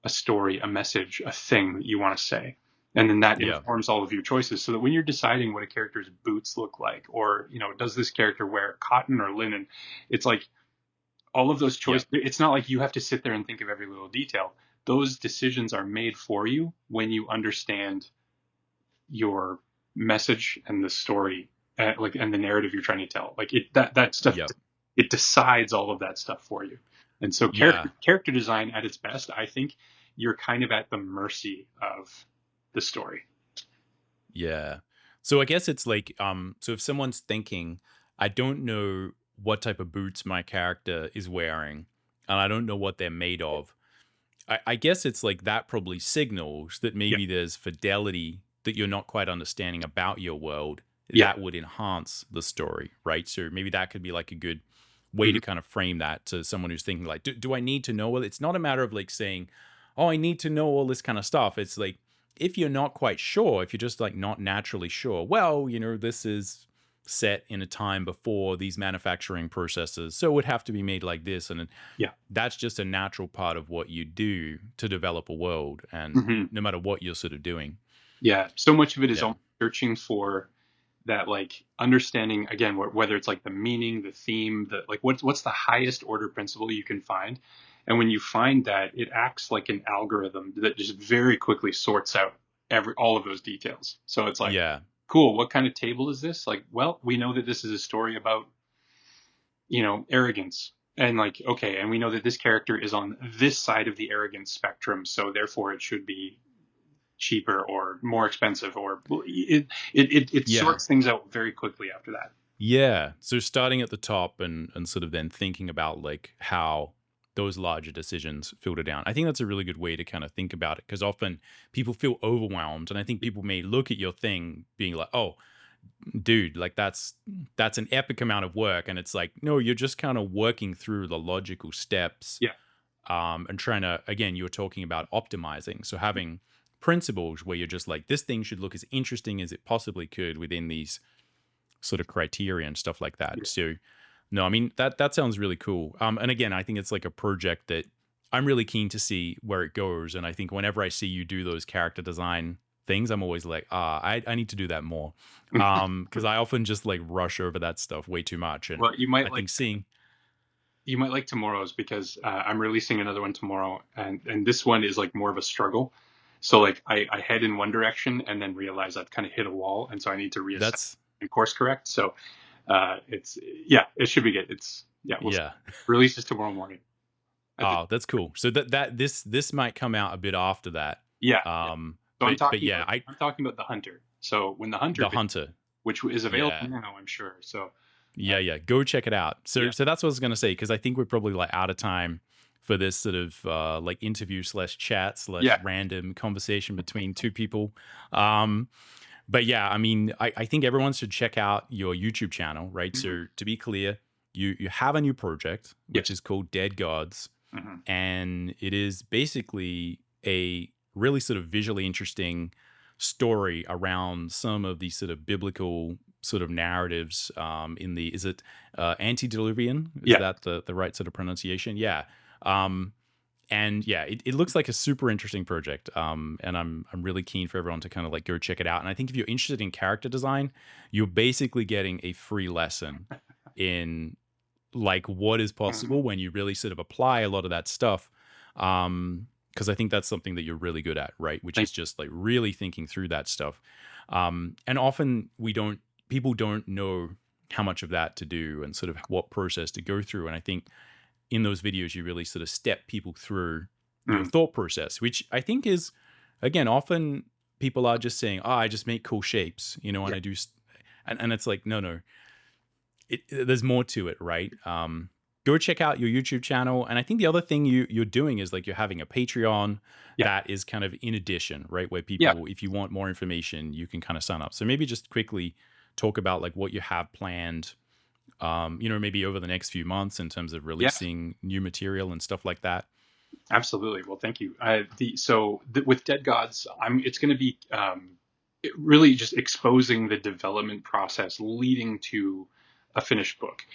a story, a message, a thing that you want to say. And then that yeah, informs all of your choices. So that when you're deciding what a character's boots look like, or does this character wear cotton or linen, it's like all of those yeah, choices. It's not like you have to sit there and think of every little detail. Those decisions are made for you when you understand your message and the story, and the narrative you're trying to tell. Like that stuff, yeah, it decides all of that stuff for you. And so yeah, character design at its best, I think you're kind of at the mercy of the story. yeah. So I guess it's like, so if someone's thinking, I don't know what type of boots my character is wearing, and I don't know what they're made of, I guess it's like that probably signals that Yeah, maybe there's fidelity that you're not quite understanding about your world yeah, that would enhance the story, right? So maybe that could be like a good way hmm to kind of frame that to someone who's thinking like, do I need to know? Well, it's not a matter of like saying, oh, I need to know all this kind of stuff. It's like, if you're not quite sure, if you're just like not naturally sure, well, this is set in a time before these manufacturing processes, so it would have to be made like this, and Yeah. that's just a natural part of what you do to develop a world, and Hmm. no matter what you're sort of doing. Yeah. So much of it is Yeah. almost searching for that, like understanding again, whether it's like the meaning, the theme, the like what's the highest order principle you can find. And when you find that, it acts like an algorithm that just very quickly sorts out all of those details. So it's like, Yeah. cool, what kind of table is this? Like, well, we know that this is a story about, arrogance. And like, okay, and we know that this character is on this side of the arrogance spectrum, so therefore it should be cheaper or more expensive, or it Yeah. sorts things out very quickly after that. Yeah. So starting at the top and sort of then thinking about like how those larger decisions filter down. I think that's a really good way to kind of think about it, because often people feel overwhelmed, and I think people may look at your thing being like, "Oh, dude, like that's an epic amount of work," and it's like, no, you're just kind of working through the logical steps, Yeah. and trying to, again, you were talking about optimizing, so having principles where you're just like, this thing should look as interesting as it possibly could within these sort of criteria and stuff like that. Yeah. So no, I mean, that sounds really cool. And again, I think it's like a project that I'm really keen to see where it goes. And I think whenever I see you do those character design things, I'm always like, I need to do that more. Because I often just like rush over that stuff way too much. And Well, I think seeing you might like tomorrow's because I'm releasing another one tomorrow, and this one is like more of a struggle. So like I head in one direction and then realize I've kind of hit a wall, and so I need to reassess that's, and course correct. So it's yeah, it should be good. It's yeah, we'll see. yeah. Releases tomorrow morning. At the, Oh, that's cool. So this might come out a bit after that. yeah, yeah. Um, So but yeah, I'm talking about the hunter. So when the hunter, the hunter. which is available Yeah. now, I'm sure. So Yeah, yeah. Go check it out. So yeah, so that's what I was gonna say, because I think we're probably like out of time for this sort of like interview slash chat slash yeah. random conversation between two people. Um, but yeah, I mean, I think everyone should check out your YouTube channel, right? Hmm. So to be clear, you have a new project which Yes. is called Dead Gods, Hmm. and it is basically a really sort of visually interesting story around some of these sort of biblical sort of narratives, in the, is it antediluvian, is Yeah. that the right sort of pronunciation? Yeah. um and yeah, it looks like a super interesting project, and I'm really keen for everyone to kind of like go check it out. And I think if you're interested in character design, you're basically getting a free lesson in like what is Hmm. possible when you really sort of apply a lot of that stuff. Because I think that's something that you're really good at, right? Which Thank is just like really thinking through that stuff. And often people don't know how much of that to do and sort of what process to go through. And I think in those videos, you really sort of step people through you. your thought process, which I think is, again, often people are just saying, "Oh, I just make cool shapes," and Yeah. I do, and it's like, no, no, there's more to it, right? Go check out your YouTube channel, and I think the other thing you're doing is like you're having a Patreon Yeah. that is kind of in addition, right? Where Yeah. people, if you want more information, you can kind of sign up. So maybe just quickly talk about like what you have planned, maybe over the next few months in terms of Yeah. releasing new material and stuff like that. Absolutely. Well, thank you. With Dead Gods, it's going to be really just exposing the development process leading to a finished book.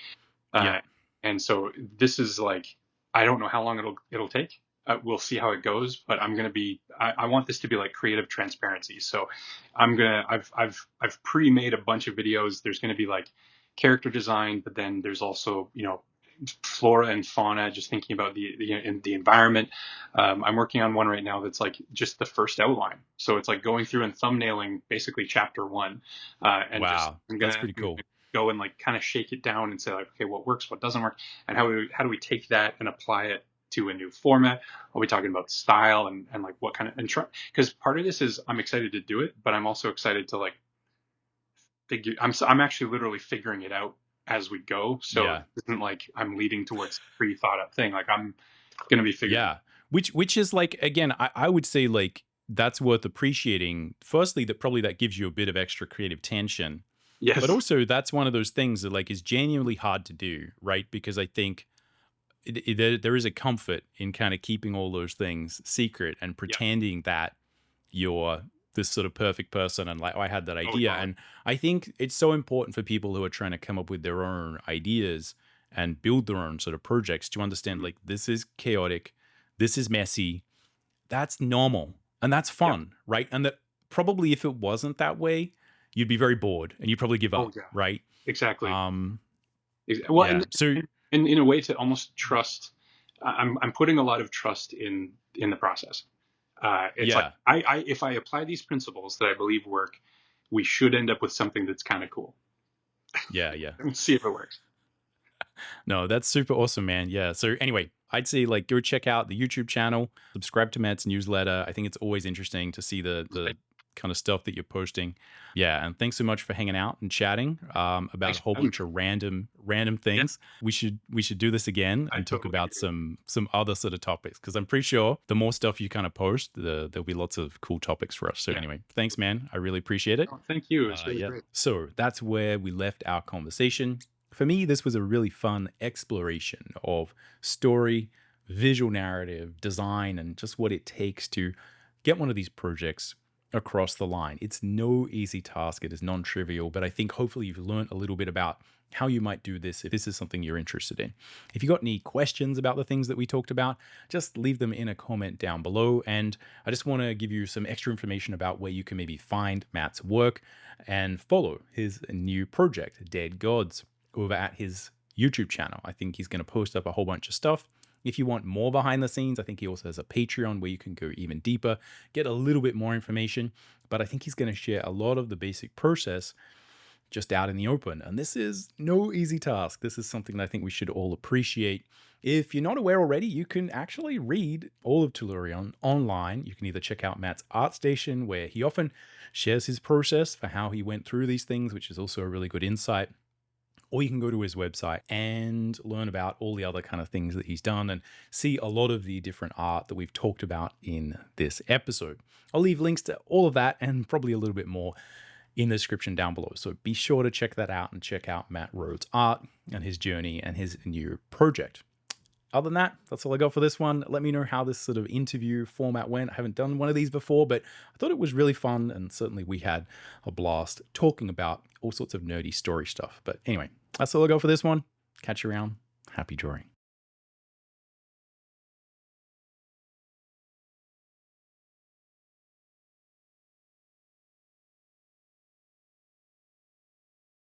Yeah. Uh, and so this is like, I don't know how long it'll take. We'll see how it goes, but I want this to be like creative transparency. So I've pre-made a bunch of videos. There's going to be like character design, but then there's also, flora and fauna, just thinking about the environment. I'm working on one right now that's like just the first outline. So it's like going through and thumbnailing basically chapter one, and just Wow. That's pretty I'm gonna cool. go and like kind of shake it down and say like, okay, what works, what doesn't work, and how do we take that and apply it to a new format? Are we talking about style and like what kind of, and try, because part of this is I'm excited to do it, but I'm also excited to like I'm actually literally figuring it out as we go. So Yeah. it isn't like I'm leading towards a pre-thought up thing. Like I'm going to be figuring. Yeah. Which is like, again, I would say like that's worth appreciating. Firstly, that probably that gives you a bit of extra creative tension. But Yes. also that's one of those things that like is genuinely hard to do, right? Because I think there is a comfort in kind of keeping all those things secret and Yeah. pretending that you're this sort of perfect person and like, oh, I had that Oh, idea. totally. And I think it's so important for people who are trying to come up with their own ideas and build their own sort of projects to understand Mhm. like this is chaotic, this is messy, that's normal and that's Yeah. fun, right? And that probably if it wasn't that way, you'd be very bored and you'd probably give Oh, up, yeah. right? Exactly. Um, Well, yeah. So and in a way to almost trust, I'm putting a lot of trust in the process. It's like yeah, if I apply these principles that I believe work, we should end up with something that's kind of cool. yeah, yeah. Let me see if it works. No, that's super awesome, man. Yeah. So anyway, I'd say like go check out the YouTube channel, subscribe to Matt's newsletter. I think it's always interesting to see the kind of stuff that you're posting. Yeah, and thanks so much for hanging out and chatting about Thanks a for whole having me. bunch of random Yeah, things. We should do this again I and talk totally about agree. some other sort of topics because I'm pretty sure the more stuff you kind of post, there'll be lots of cool topics for us. So Yeah. anyway, thanks, man. I really appreciate it. Oh, thank you. It's really Yeah. great. So that's where we left our conversation. For me, this was a really fun exploration of story, visual narrative, design, and just what it takes to get one of these projects across the line. It's no easy task, it is non trivial, but I think hopefully you've learned a little bit about how you might do this if this is something you're interested in. If you got any questions about the things that we talked about, just leave them in a comment down below. And I just want to give you some extra information about where you can maybe find Matt's work and follow his new project, Dead Gods, over at his YouTube channel. I think he's going to post up a whole bunch of stuff. If you want more behind the scenes, I think he also has a Patreon where you can go even deeper, get a little bit more information. But I think he's going to share a lot of the basic process just out in the open. And this is no easy task. This is something that I think we should all appreciate. If you're not aware already, you can actually read all of Tellurion online. You can either check out Matt's art station, where he often shares his process for how he went through these things, which is also a really good insight. Or you can go to his website and learn about all the other kind of things that he's done and see a lot of the different art that we've talked about in this episode. I'll leave links to all of that and probably a little bit more in the description down below. So be sure to check that out and check out Matt Rhodes' art and his journey and his new project. Other than that, that's all I got for this one. Let me know how this sort of interview format went. I haven't done one of these before, but I thought it was really fun, and certainly we had a blast talking about all sorts of nerdy story stuff. But anyway, that's all I got for this one. Catch you around. Happy drawing.